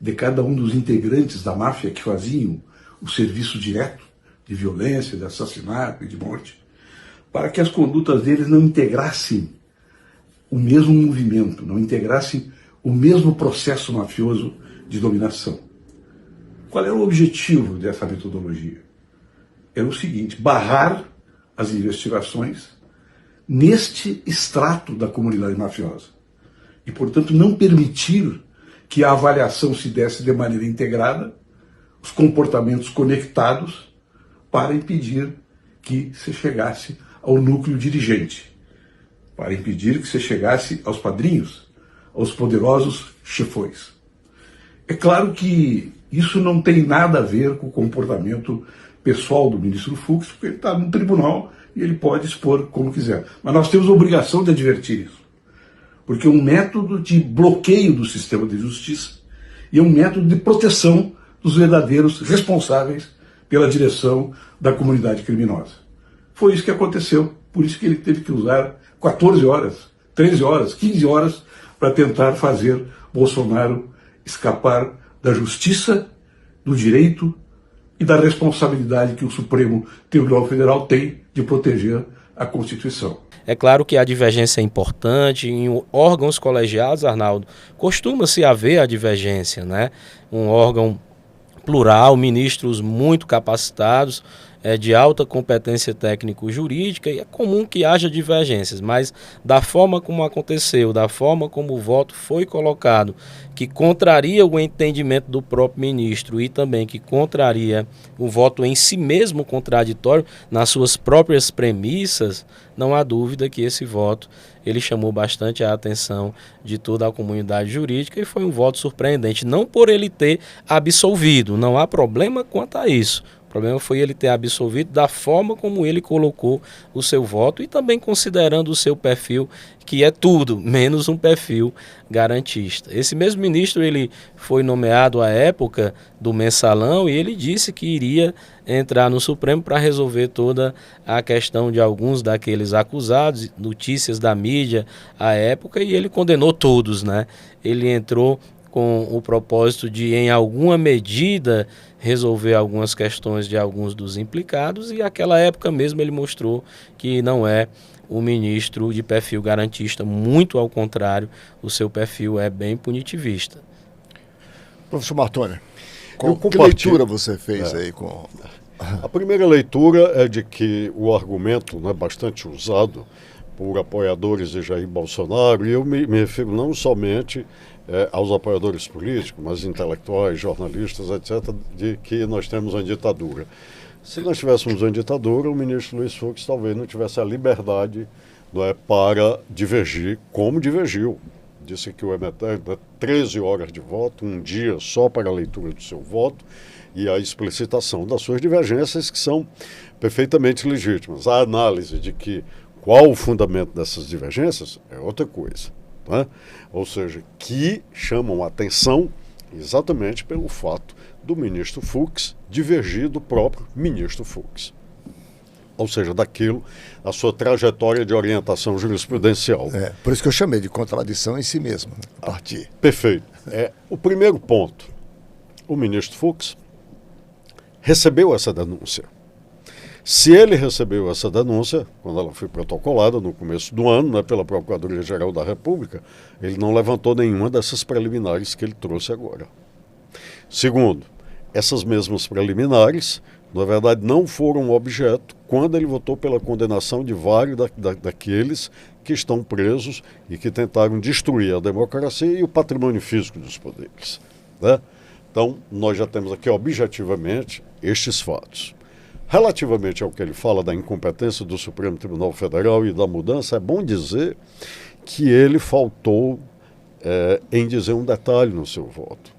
de cada um dos integrantes da máfia que faziam o serviço direto de violência, de assassinato e de morte, para que as condutas deles não integrassem o mesmo movimento, não integrassem o mesmo processo mafioso de dominação. Qual era o objetivo dessa metodologia? Era o seguinte: barrar as investigações neste extrato da comunidade mafiosa e, portanto, não permitir que a avaliação se desse de maneira integrada, os comportamentos conectados, para impedir que se chegasse ao núcleo dirigente, para impedir que se chegasse aos padrinhos, aos poderosos chefões. É claro que isso não tem nada a ver com o comportamento pessoal do ministro Fux, porque ele está no tribunal e ele pode expor como quiser. Mas nós temos a obrigação de advertir isso, porque é um método de bloqueio do sistema de justiça e é um método de proteção dos verdadeiros responsáveis pela direção da comunidade criminosa. Foi isso que aconteceu, por isso que ele teve que usar 14 horas, 13 horas, 15 horas para tentar fazer Bolsonaro escapar da justiça, do direito e da responsabilidade que o Supremo Tribunal Federal tem de proteger a Constituição. É claro que a divergência é importante. Em órgãos colegiados, Arnaldo, costuma-se haver a divergência, né? Um órgão plural, ministros muito capacitados, de alta competência técnico-jurídica, e é comum que haja divergências, mas da forma como aconteceu, da forma como o voto foi colocado, que contraria o entendimento do próprio ministro e também que contraria o voto em si mesmo contraditório nas suas próprias premissas, não há dúvida que esse voto ele chamou bastante a atenção de toda a comunidade jurídica e foi um voto surpreendente, não por ele ter absolvido, não há problema quanto a isso. O problema foi ele ter absolvido da forma como ele colocou o seu voto e também considerando o seu perfil, que é tudo, menos um perfil garantista. Esse mesmo ministro ele foi nomeado à época do Mensalão e ele disse que iria entrar no Supremo para resolver toda a questão de alguns daqueles acusados, notícias da mídia à época, e ele condenou todos, né? Ele entrou com o propósito de, em alguma medida, resolver algumas questões de alguns dos implicados, e naquela época mesmo ele mostrou que não é o ministro de perfil garantista, muito ao contrário, o seu perfil é bem punitivista. Professor Martoni, que leitura você fez aí com... A primeira leitura é de que o argumento, né, bastante usado por apoiadores de Jair Bolsonaro, e eu me refiro não somente aos apoiadores políticos, mas intelectuais, jornalistas, etc., de que nós temos uma ditadura. Se nós tivéssemos uma ditadura, o ministro Luiz Fux talvez não tivesse a liberdade, não é, para divergir como divergiu. Disse que o Emetério dá 13 horas de voto, um dia só para a leitura do seu voto e a explicitação das suas divergências, que são perfeitamente legítimas. A análise de que qual o fundamento dessas divergências é outra coisa, né? Ou seja, que chamam a atenção exatamente pelo fato do ministro Fux divergir do próprio ministro Fux. Ou seja, daquilo, a sua trajetória de orientação jurisprudencial. Por isso que eu chamei de contradição em si mesmo, né? Partir. Perfeito. O primeiro ponto, o ministro Fux recebeu essa denúncia. Se ele recebeu essa denúncia, quando ela foi protocolada no começo do ano, né, pela Procuradoria-Geral da República, ele não levantou nenhuma dessas preliminares que ele trouxe agora. Segundo, essas mesmas preliminares, na verdade, não foram objeto quando ele votou pela condenação de vários daqueles que estão presos e que tentaram destruir a democracia e o patrimônio físico dos poderes, né? Então, nós já temos aqui objetivamente estes fatos. Relativamente ao que ele fala da incompetência do Supremo Tribunal Federal e da mudança, é bom dizer que ele faltou em dizer um detalhe no seu voto.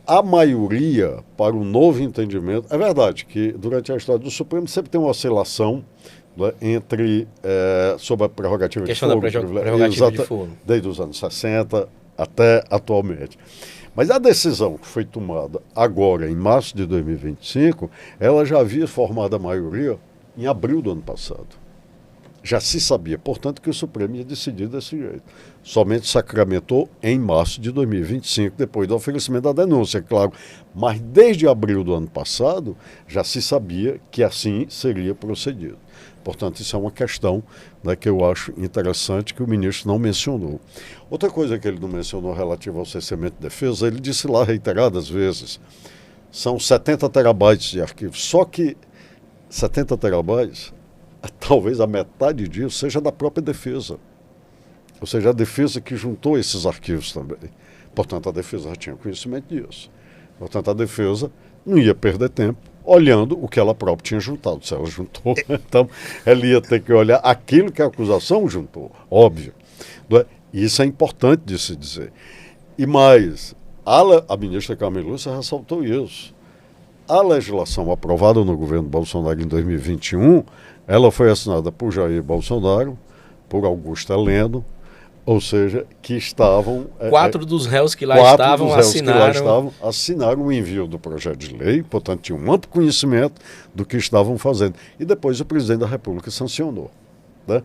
A maioria para o novo entendimento... É verdade que durante a história do Supremo sempre tem uma oscilação, né, entre sobre a prerrogativa de foro. Questão da prerrogativa de foro. Desde os anos 60 até atualmente. Mas a decisão que foi tomada agora, em março de 2025, ela já havia formado a maioria em abril do ano passado. Já se sabia, portanto, que o Supremo ia decidir desse jeito. Somente sacramentou em março de 2025, depois do oferecimento da denúncia, claro. Mas desde abril do ano passado, já se sabia que assim seria procedido. Portanto, isso é uma questão, né, que eu acho interessante que o ministro não mencionou. Outra coisa que ele não mencionou relativa ao cerceamento de defesa, ele disse lá reiteradas vezes, são 70 terabytes de arquivos. Só que 70 terabytes, talvez a metade disso seja da própria defesa. Ou seja, a defesa que juntou esses arquivos também. Portanto, a defesa já tinha conhecimento disso. Portanto, a defesa não ia perder tempo olhando o que ela própria tinha juntado. Se ela juntou, então ela ia ter que olhar aquilo que a acusação juntou, óbvio. Não é? Isso é importante de se dizer. E mais, a ministra Carmen Lúcia ressaltou isso. A legislação aprovada no governo Bolsonaro em 2021, ela foi assinada por Jair Bolsonaro, por Augusto Heleno, ou seja, que estavam... Quatro dos réus que lá estavam assinaram o envio do projeto de lei, portanto, tinham um amplo conhecimento do que estavam fazendo. E depois o presidente da República sancionou, né?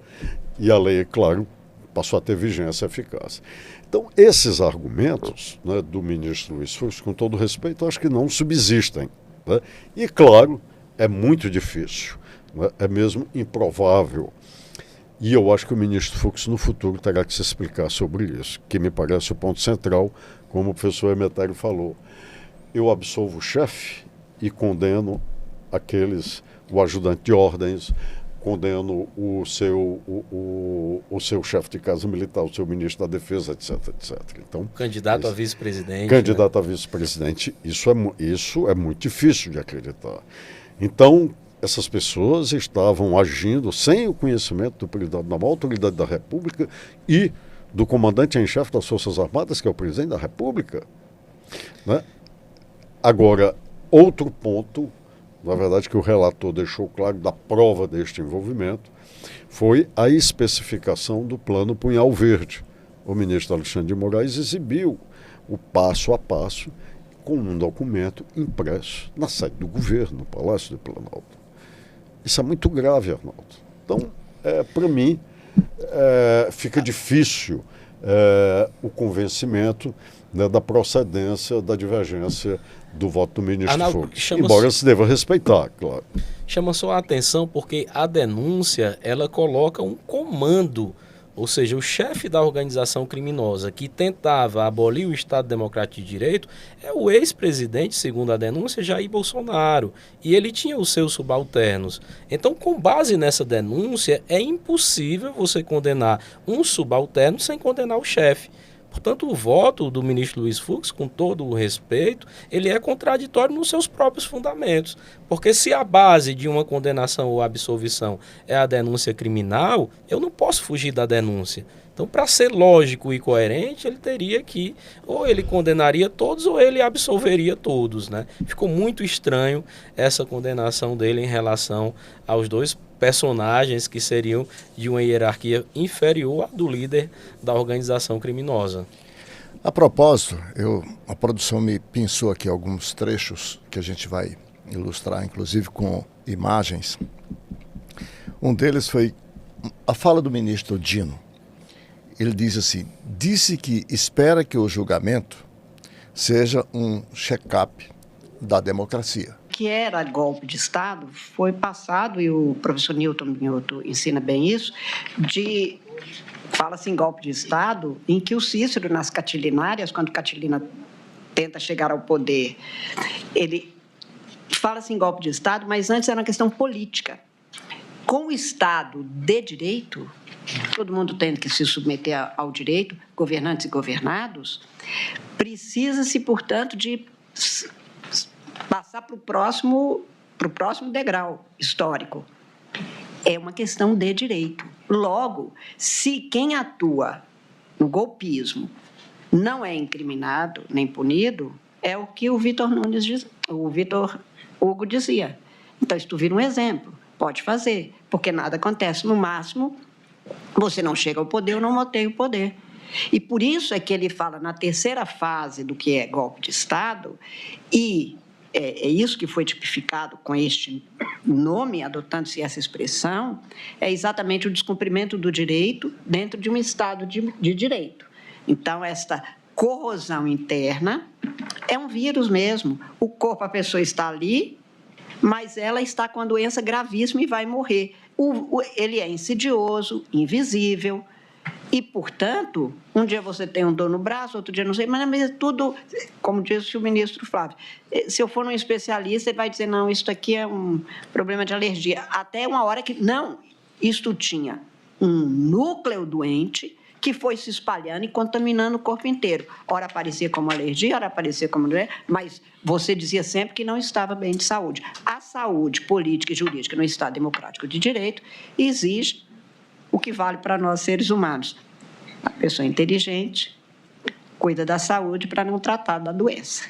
E a lei, é claro, passou a ter vigência eficaz. Então, esses argumentos, né, do ministro Luiz Fux, com todo respeito, acho que não subsistem, né? E, claro, é muito difícil, né? É mesmo improvável. E eu acho que o ministro Fux, no futuro, terá que se explicar sobre isso, que me parece o ponto central, como o professor Emetério falou. Eu absolvo o chefe e condeno o ajudante de ordens, condeno o seu chefe de casa militar, o seu ministro da defesa, etc, etc. Então, candidato a vice-presidente. Candidato, né, a vice-presidente, isso é muito difícil de acreditar. Então, essas pessoas estavam agindo sem o conhecimento da maior autoridade da República e do comandante em chefe das Forças Armadas, que é o presidente da República, né? Agora, outro ponto, na verdade, que o relator deixou claro da prova deste envolvimento, foi a especificação do plano Punhal Verde. O ministro Alexandre de Moraes exibiu o passo a passo com um documento impresso na sede do governo, no Palácio do Planalto. Isso é muito grave, Arnaldo. Então, para mim, fica difícil o convencimento, né, da procedência da divergência do voto do ministro Fux. Embora se deva respeitar, claro. Chama só a atenção porque a denúncia, ela coloca um comando, ou seja, o chefe da organização criminosa que tentava abolir o Estado Democrático de Direito é o ex-presidente, segundo a denúncia, Jair Bolsonaro. E ele tinha os seus subalternos. Então, com base nessa denúncia, é impossível você condenar um subalterno sem condenar o chefe. Portanto, o voto do ministro Luiz Fux, com todo o respeito, ele é contraditório nos seus próprios fundamentos. Porque se a base de uma condenação ou absolvição é a denúncia criminal, eu não posso fugir da denúncia. Então, para ser lógico e coerente, ele teria que, ou ele condenaria todos, ou ele absolveria todos, né? Ficou muito estranho essa condenação dele em relação aos dois personagens que seriam de uma hierarquia inferior à do líder da organização criminosa. A propósito, a produção me pensou aqui alguns trechos que a gente vai ilustrar, inclusive com imagens. Um deles foi a fala do ministro Dino. Ele diz assim: disse que espera que o julgamento seja um check-up da democracia. Que era golpe de Estado, foi passado, e o professor Newton Minhoto ensina bem isso, fala-se em golpe de Estado, em que o Cícero, nas catilinárias, quando Catilina tenta chegar ao poder, ele fala-se em golpe de Estado, mas antes era uma questão política. Com o Estado de direito, todo mundo tendo que se submeter ao direito, governantes e governados, precisa-se, portanto, de passar para o próximo degrau histórico. É uma questão de direito. Logo, se quem atua no golpismo não é incriminado nem punido, é o que o Vitor Hugo dizia. Então, isso vira um exemplo. Pode fazer, porque nada acontece. No máximo, você não chega ao poder ou não mantém o poder. E por isso é que ele fala na terceira fase do que é golpe de Estado, e é isso que foi tipificado com este nome, adotando-se essa expressão, é exatamente o descumprimento do direito dentro de um Estado de direito. Então, esta corrosão interna é um vírus mesmo. O corpo, a pessoa está ali, mas ela está com a doença gravíssima e vai morrer. Ele é insidioso, invisível, e, portanto, um dia você tem um dor no braço, outro dia não sei, mas é tudo, como disse o ministro Flávio, se eu for um especialista, ele vai dizer, não, isso aqui é um problema de alergia. Até uma hora que, não, isto tinha um núcleo doente que foi se espalhando e contaminando o corpo inteiro. Ora aparecia como alergia, ora aparecia como doença, mas você dizia sempre que não estava bem de saúde. A saúde política e jurídica no Estado Democrático de Direito exige o que vale para nós seres humanos. A pessoa inteligente cuida da saúde para não tratar da doença.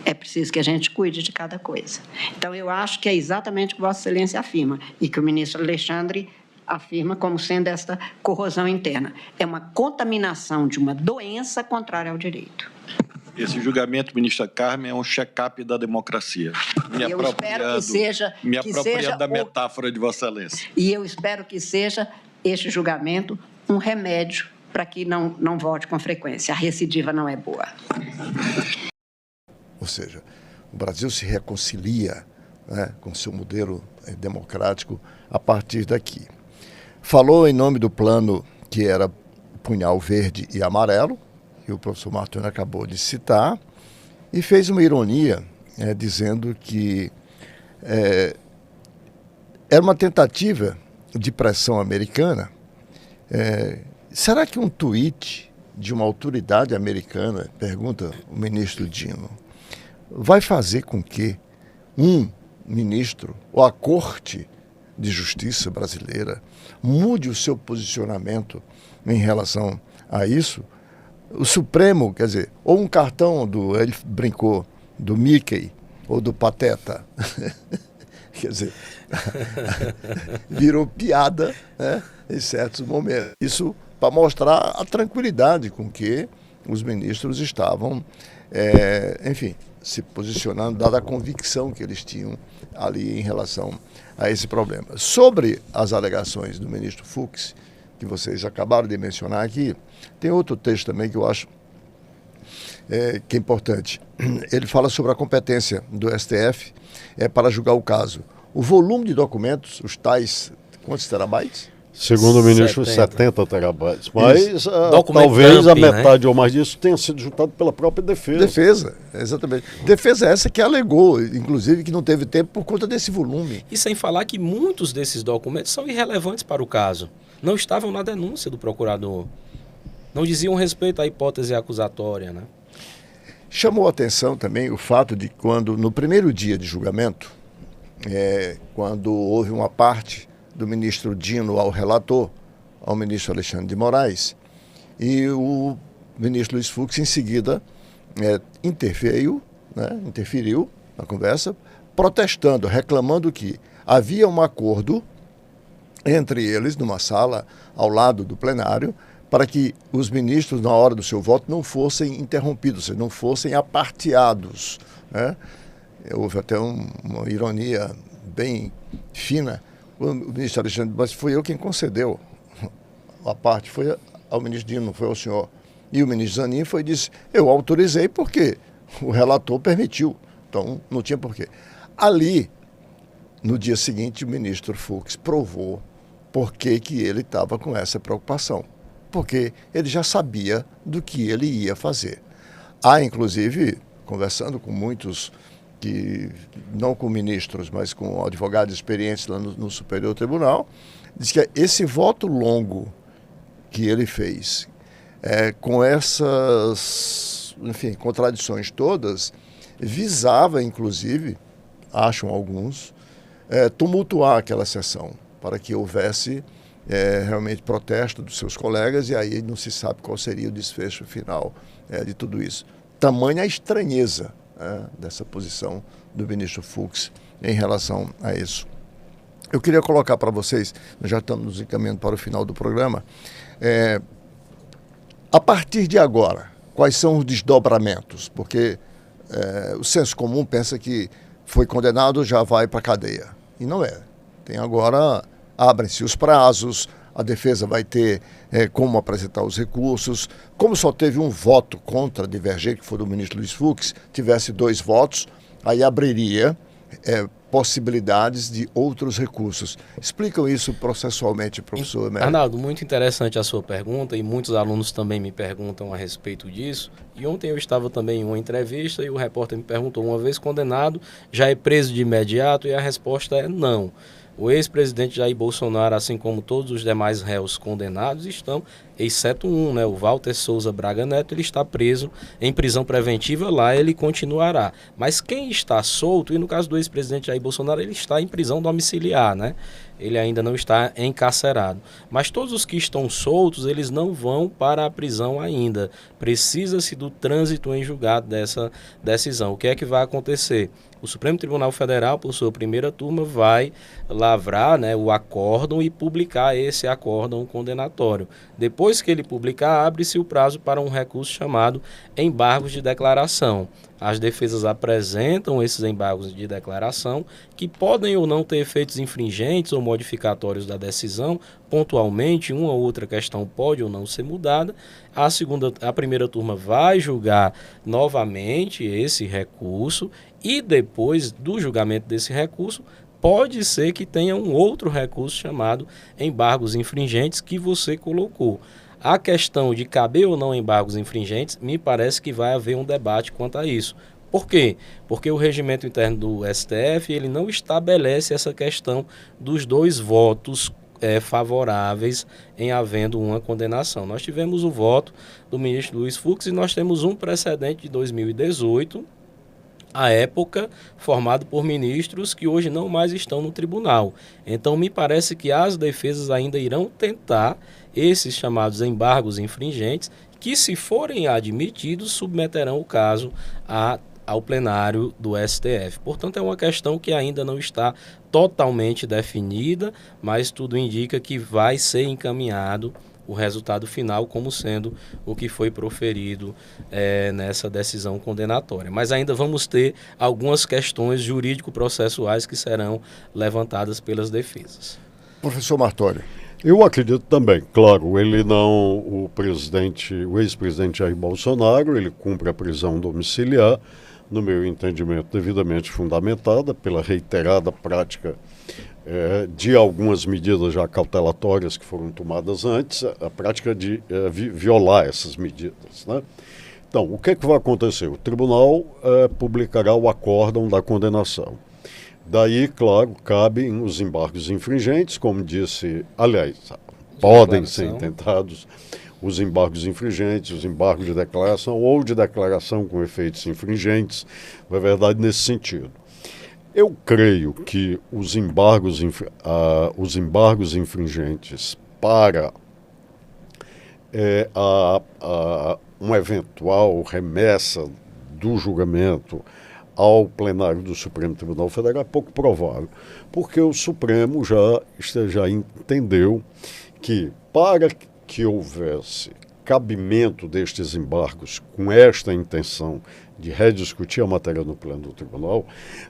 É preciso que a gente cuide de cada coisa. Então, eu acho que é exatamente o que Vossa Excelência afirma e que o ministro Alexandre afirma como sendo esta corrosão interna. É uma contaminação de uma doença contrária ao direito. Esse julgamento, ministra Carmen, é um check-up da democracia. Eu espero que seja... Me apropriando da metáfora de Vossa Excelência. E eu espero que seja este julgamento um remédio para que não volte com frequência. A recidiva não é boa. Ou seja, o Brasil se reconcilia, né, com seu modelo democrático a partir daqui. Falou em nome do plano que era punhal verde e amarelo, que o professor Martoni acabou de citar, e fez uma ironia, dizendo que era uma tentativa de pressão americana. Será que um tweet de uma autoridade americana, pergunta o ministro Dino, vai fazer com que um ministro ou a Corte de Justiça brasileira mude o seu posicionamento em relação a isso? O Supremo, quer dizer, ou um cartão ele brincou, do Mickey ou do Pateta, quer dizer, virou piada, né, em certos momentos. Isso para mostrar a tranquilidade com que os ministros estavam, enfim, se posicionando, dada a convicção que eles tinham ali em relação a esse problema. Sobre as alegações do ministro Fux, que vocês acabaram de mencionar aqui, tem outro texto também que eu acho que é importante. Ele fala sobre a competência do STF para julgar o caso. O volume de documentos, os tais, quantos terabytes? Segundo o ministro, 70 terabytes. Mas talvez a metade ou mais disso tenha sido juntado pela própria defesa. Defesa, exatamente. Defesa essa que alegou, inclusive, que não teve tempo por conta desse volume. E sem falar que muitos desses documentos são irrelevantes para o caso. Não estavam na denúncia do procurador. Não diziam respeito à hipótese acusatória, né? Chamou a atenção também o fato de quando, no primeiro dia de julgamento, quando houve uma parte do ministro Dino ao relator, ao ministro Alexandre de Moraes, e o ministro Luiz Fux, em seguida, interferiu na conversa, protestando, reclamando que havia um acordo entre eles, numa sala ao lado do plenário, para que os ministros, na hora do seu voto, não fossem interrompidos, não fossem aparteados, né? Houve até uma ironia bem fina. O ministro Alexandre, mas foi eu quem concedeu a parte, foi ao ministro Dino, não foi ao senhor. E o ministro Zanin disse, eu autorizei porque o relator permitiu, então não tinha porquê. Ali, no dia seguinte, o ministro Fux provou por que ele estava com essa preocupação, porque ele já sabia do que ele ia fazer. Há, inclusive, conversando com muitos, que não com ministros, mas com advogados experientes lá no Superior Tribunal, diz que esse voto longo que ele fez, com essas, enfim, contradições todas, visava, inclusive, acham alguns, tumultuar aquela sessão, para que houvesse realmente protesto dos seus colegas, e aí não se sabe qual seria o desfecho final de tudo isso. Tamanha a estranheza dessa posição do ministro Fux em relação a isso. Eu queria colocar para vocês, nós já estamos nos encaminhando para o final do programa, a partir de agora, quais são os desdobramentos? Porque o senso comum pensa que foi condenado, já vai para a cadeia. E não é. Tem agora, abrem-se os prazos, a defesa vai ter como apresentar os recursos. Como só teve um voto contra divergente, que foi do ministro Luiz Fux, tivesse 2 votos, aí abriria possibilidades de outros recursos. Explicam isso processualmente, professor Emério. Arnaldo, muito interessante a sua pergunta, e muitos alunos também me perguntam a respeito disso. E ontem eu estava também em uma entrevista e o repórter me perguntou, uma vez condenado, já é preso de imediato? E a resposta é não. O ex-presidente Jair Bolsonaro, assim como todos os demais réus condenados, estão, exceto um, né, o Walter Souza Braga Neto, ele está preso em prisão preventiva, lá ele continuará. Mas quem está solto, e no caso do ex-presidente Jair Bolsonaro, ele está em prisão domiciliar, né? Ele ainda não está encarcerado. Mas todos os que estão soltos, eles não vão para a prisão ainda. Precisa-se do trânsito em julgado dessa decisão. O que é que vai acontecer? O Supremo Tribunal Federal, por sua primeira turma, vai lavrar, né, o acórdão e publicar esse acórdão condenatório. Depois que ele publicar, abre-se o prazo para um recurso chamado embargos de declaração. As defesas apresentam esses embargos de declaração, que podem ou não ter efeitos infringentes ou modificatórios da decisão. Pontualmente, uma ou outra questão pode ou não ser mudada. A primeira turma vai julgar novamente esse recurso e depois do julgamento desse recurso, pode ser que tenha um outro recurso chamado embargos infringentes que você colocou. A questão de caber ou não embargos infringentes, me parece que vai haver um debate quanto a isso. Por quê? Porque o regimento interno do STF ele não estabelece essa questão dos 2 votos favoráveis em havendo uma condenação. Nós tivemos o voto do ministro Luiz Fux e nós temos um precedente de 2018, à época, formado por ministros que hoje não mais estão no tribunal. Então, me parece que as defesas ainda irão tentar esses chamados embargos infringentes, que, se forem admitidos, submeterão o caso ao plenário do STF. Portanto, é uma questão que ainda não está totalmente definida, mas tudo indica que vai ser encaminhado o resultado final como sendo o que foi proferido nessa decisão condenatória. Mas ainda vamos ter algumas questões jurídico-processuais que serão levantadas pelas defesas. Professor Martório. Eu acredito também, claro, ele não, o ex-presidente Jair Bolsonaro, ele cumpre a prisão domiciliar, no meu entendimento, devidamente fundamentada pela reiterada prática de algumas medidas já cautelatórias que foram tomadas antes, a prática de violar essas medidas, né? Então, o que vai acontecer? O tribunal publicará o acórdão da condenação. Daí, claro, cabem os embargos infringentes, como disse, aliás, podem ser intentados os embargos infringentes, os embargos de declaração ou de declaração com efeitos infringentes, na verdade, nesse sentido. Eu creio que os embargos infringentes para uma eventual remessa do julgamento ao plenário do Supremo Tribunal Federal é pouco provável, porque o Supremo já entendeu que para que houvesse cabimento destes embargos com esta intenção de rediscutir a matéria no pleno do tribunal,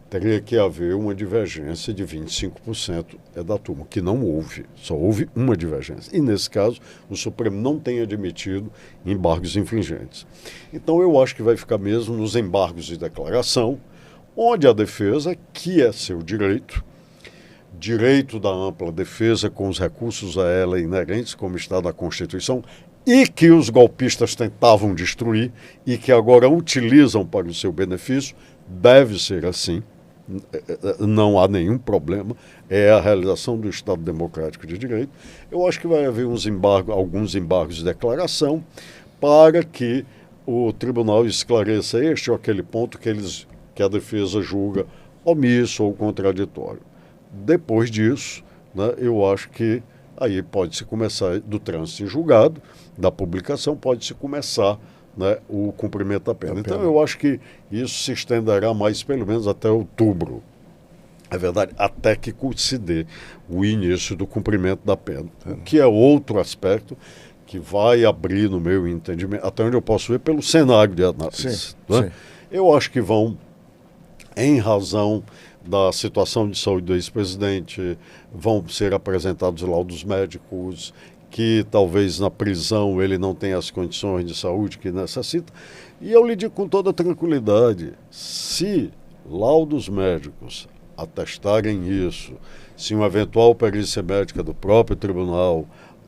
teria que haver uma divergência de 25% da turma, que não houve, só houve uma divergência. E, nesse caso, o Supremo não tem admitido embargos infringentes. Então, eu acho que vai ficar mesmo nos embargos de declaração, onde a defesa, que é seu direito da ampla defesa com os recursos a ela inerentes, como está na Constituição, e que os golpistas tentavam destruir e que agora utilizam para o seu benefício, deve ser assim, não há nenhum problema, é a realização do Estado Democrático de Direito. Eu acho que vai haver alguns embargos de declaração para que o tribunal esclareça este ou aquele ponto que a defesa julga omisso ou contraditório. Depois disso, né, eu acho que aí pode-se começar, do trânsito em julgado, da publicação, pode-se começar, né, o cumprimento da pena. Então, eu acho que isso se estenderá mais, pelo menos, até outubro. É verdade, até que se dê o início do cumprimento da pena. O que é outro aspecto que vai abrir, no meu entendimento, até onde eu posso ver, pelo cenário de análise. Sim, né? sim. Eu acho que vão, em razão da situação de saúde do ex-presidente, vão ser apresentados laudos médicos, que talvez na prisão ele não tenha as condições de saúde que necessita. E eu lhe digo com toda tranquilidade, se laudos médicos atestarem isso, se uma eventual perícia médica do próprio tribunal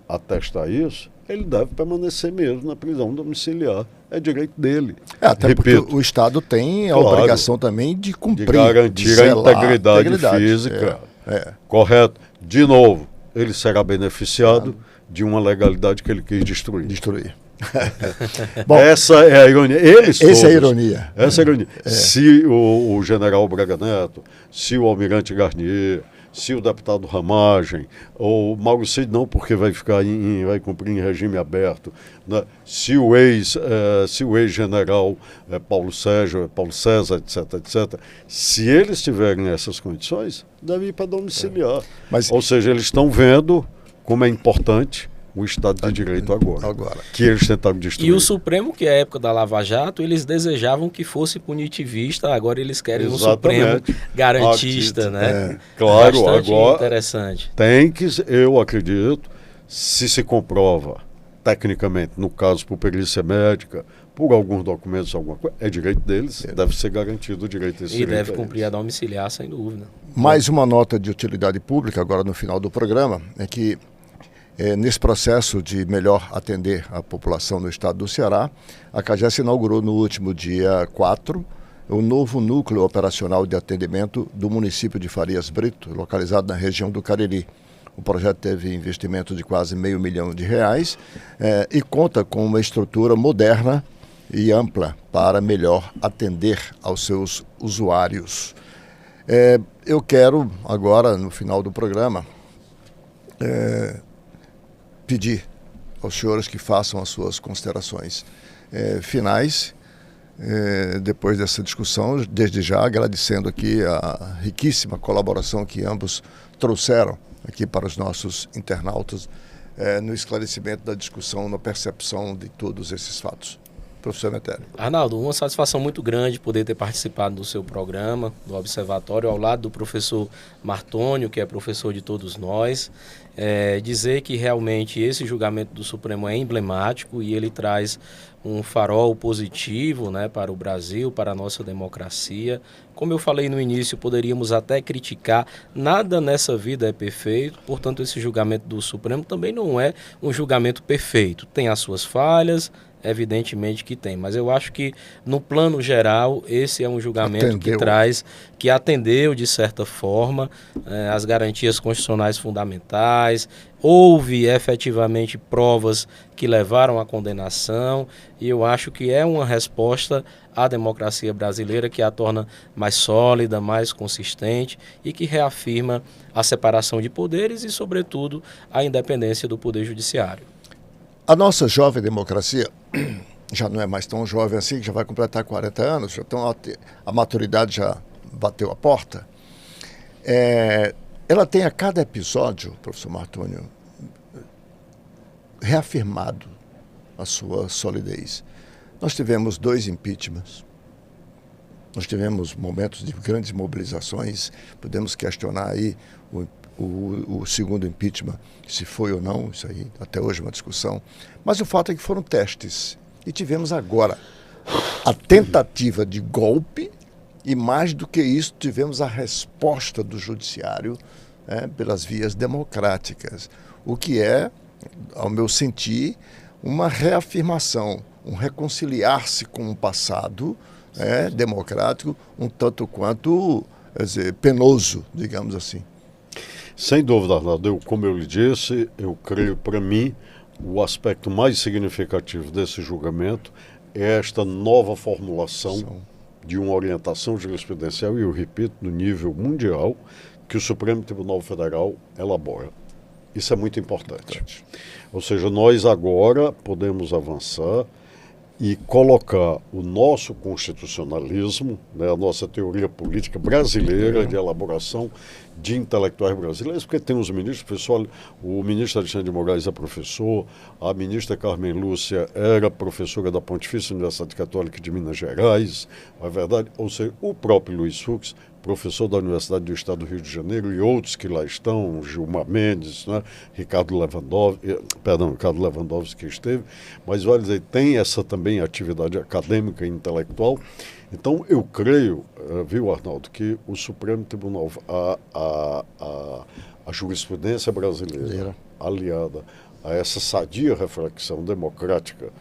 atestar isso, ele deve permanecer mesmo na prisão domiciliar. É direito dele. Até porque o Estado tem a obrigação também de cumprir, de garantir a integridade física. Correto. De novo, ele será beneficiado de uma legalidade que ele quis destruir. Bom, essa é a ironia. Essa é a ironia. Essa é a ironia. Se o general Braga Neto, se o almirante Garnier, se o deputado Ramagem, ou Mauro Cid não, porque vai cumprir em regime aberto, né? Se o ex-general Paulo César, etc., se eles tiverem essas condições, deve ir para domiciliar. Ou seja, eles estão vendo como é importante o Estado de Direito agora, que eles tentaram destruir. E o Supremo, que é a época da Lava Jato, eles desejavam que fosse punitivista, agora eles querem um Supremo garantista, né? Claro, bastante agora interessante. Tem que, eu acredito, se comprova tecnicamente, no caso por perícia médica, por alguns documentos, alguma coisa, é direito deles, deve ser garantido o direito desse direito. E deve cumprir a domiciliar, sem dúvida. Mais uma nota de utilidade pública, agora no final do programa, é que nesse processo de melhor atender a população no estado do Ceará, a CAGES inaugurou no último dia 4 o novo núcleo operacional de atendimento do município de Farias Brito, localizado na região do Cariri. O projeto teve investimento de quase R$500 milhão e conta com uma estrutura moderna e ampla para melhor atender aos seus usuários. Eu quero agora, no final do programa, pedir aos senhores que façam as suas considerações finais, depois dessa discussão, desde já agradecendo aqui a riquíssima colaboração que ambos trouxeram aqui para os nossos internautas no esclarecimento da discussão, na percepção de todos esses fatos. professor Emetério. Arnaldo, uma satisfação muito grande poder ter participado do seu programa, do Observatório, ao lado do professor Martônio, que é professor de todos nós. Dizer que realmente esse julgamento do Supremo é emblemático e ele traz um farol positivo, né, para o Brasil, para a nossa democracia. Como eu falei no início, poderíamos até criticar, nada nessa vida é perfeito, portanto esse julgamento do Supremo também não é um julgamento perfeito. Tem as suas falhas, evidentemente que tem, mas eu acho que no plano geral esse é um julgamento que atendeu de certa forma as garantias constitucionais fundamentais, houve efetivamente provas que levaram à condenação e eu acho que é uma resposta à democracia brasileira que a torna mais sólida, mais consistente e que reafirma a separação de poderes e, sobretudo, a independência do Poder Judiciário. A nossa jovem democracia já não é mais tão jovem assim, que já vai completar 40 anos, a maturidade já bateu a porta. Ela tem a cada episódio, professor Martônio, reafirmado a sua solidez. Nós tivemos 2 impeachments, nós tivemos momentos de grandes mobilizações, podemos questionar aí o segundo impeachment, se foi ou não, isso aí até hoje é uma discussão, mas o fato é que foram testes. E tivemos agora a tentativa de golpe e, mais do que isso, tivemos a resposta do judiciário pelas vias democráticas, o que é, ao meu sentir, uma reafirmação, um reconciliar-se com o passado democrático, um tanto quanto penoso, digamos assim. Sem dúvida, Arnaldo, como eu lhe disse, eu creio, para mim, o aspecto mais significativo desse julgamento é esta nova formulação de uma orientação jurisprudencial, e eu repito, no nível mundial, que o Supremo Tribunal Federal elabora. Isso é muito importante. Ou seja, nós agora podemos avançar e colocar o nosso constitucionalismo, a nossa teoria política brasileira de elaboração de intelectuais brasileiros, porque tem os ministros, pessoal, o ministro Alexandre de Moraes é professor, a ministra Carmen Lúcia era professora da Pontifícia Universidade Católica de Minas Gerais, não é verdade? Ou seja, o próprio Luiz Fux, professor da Universidade do Estado do Rio de Janeiro, e outros que lá estão, Gilmar Mendes, Ricardo Lewandowski que esteve, mas vale dizer, tem essa também atividade acadêmica e intelectual. Então eu creio, viu, Arnaldo, que o Supremo Tribunal, a jurisprudência brasileira aliada a essa sadia reflexão democrática,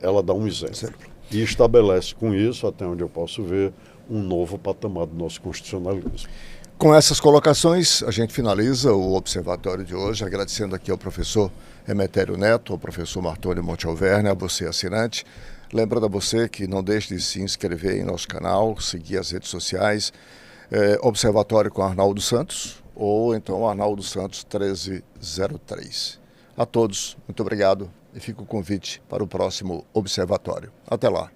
ela dá um exemplo e estabelece com isso, até onde eu posso ver, um novo patamar do nosso constitucionalismo. Com essas colocações, a gente finaliza o observatório de hoje, agradecendo aqui ao professor Emetério Neto, ao professor Martônio Monte Alverne, a você assinante. Lembrando a você que não deixe de se inscrever em nosso canal, seguir as redes sociais, Observatório com Arnaldo Santos, ou então Arnaldo Santos 1303. A todos, muito obrigado e fica o convite para o próximo observatório. Até lá.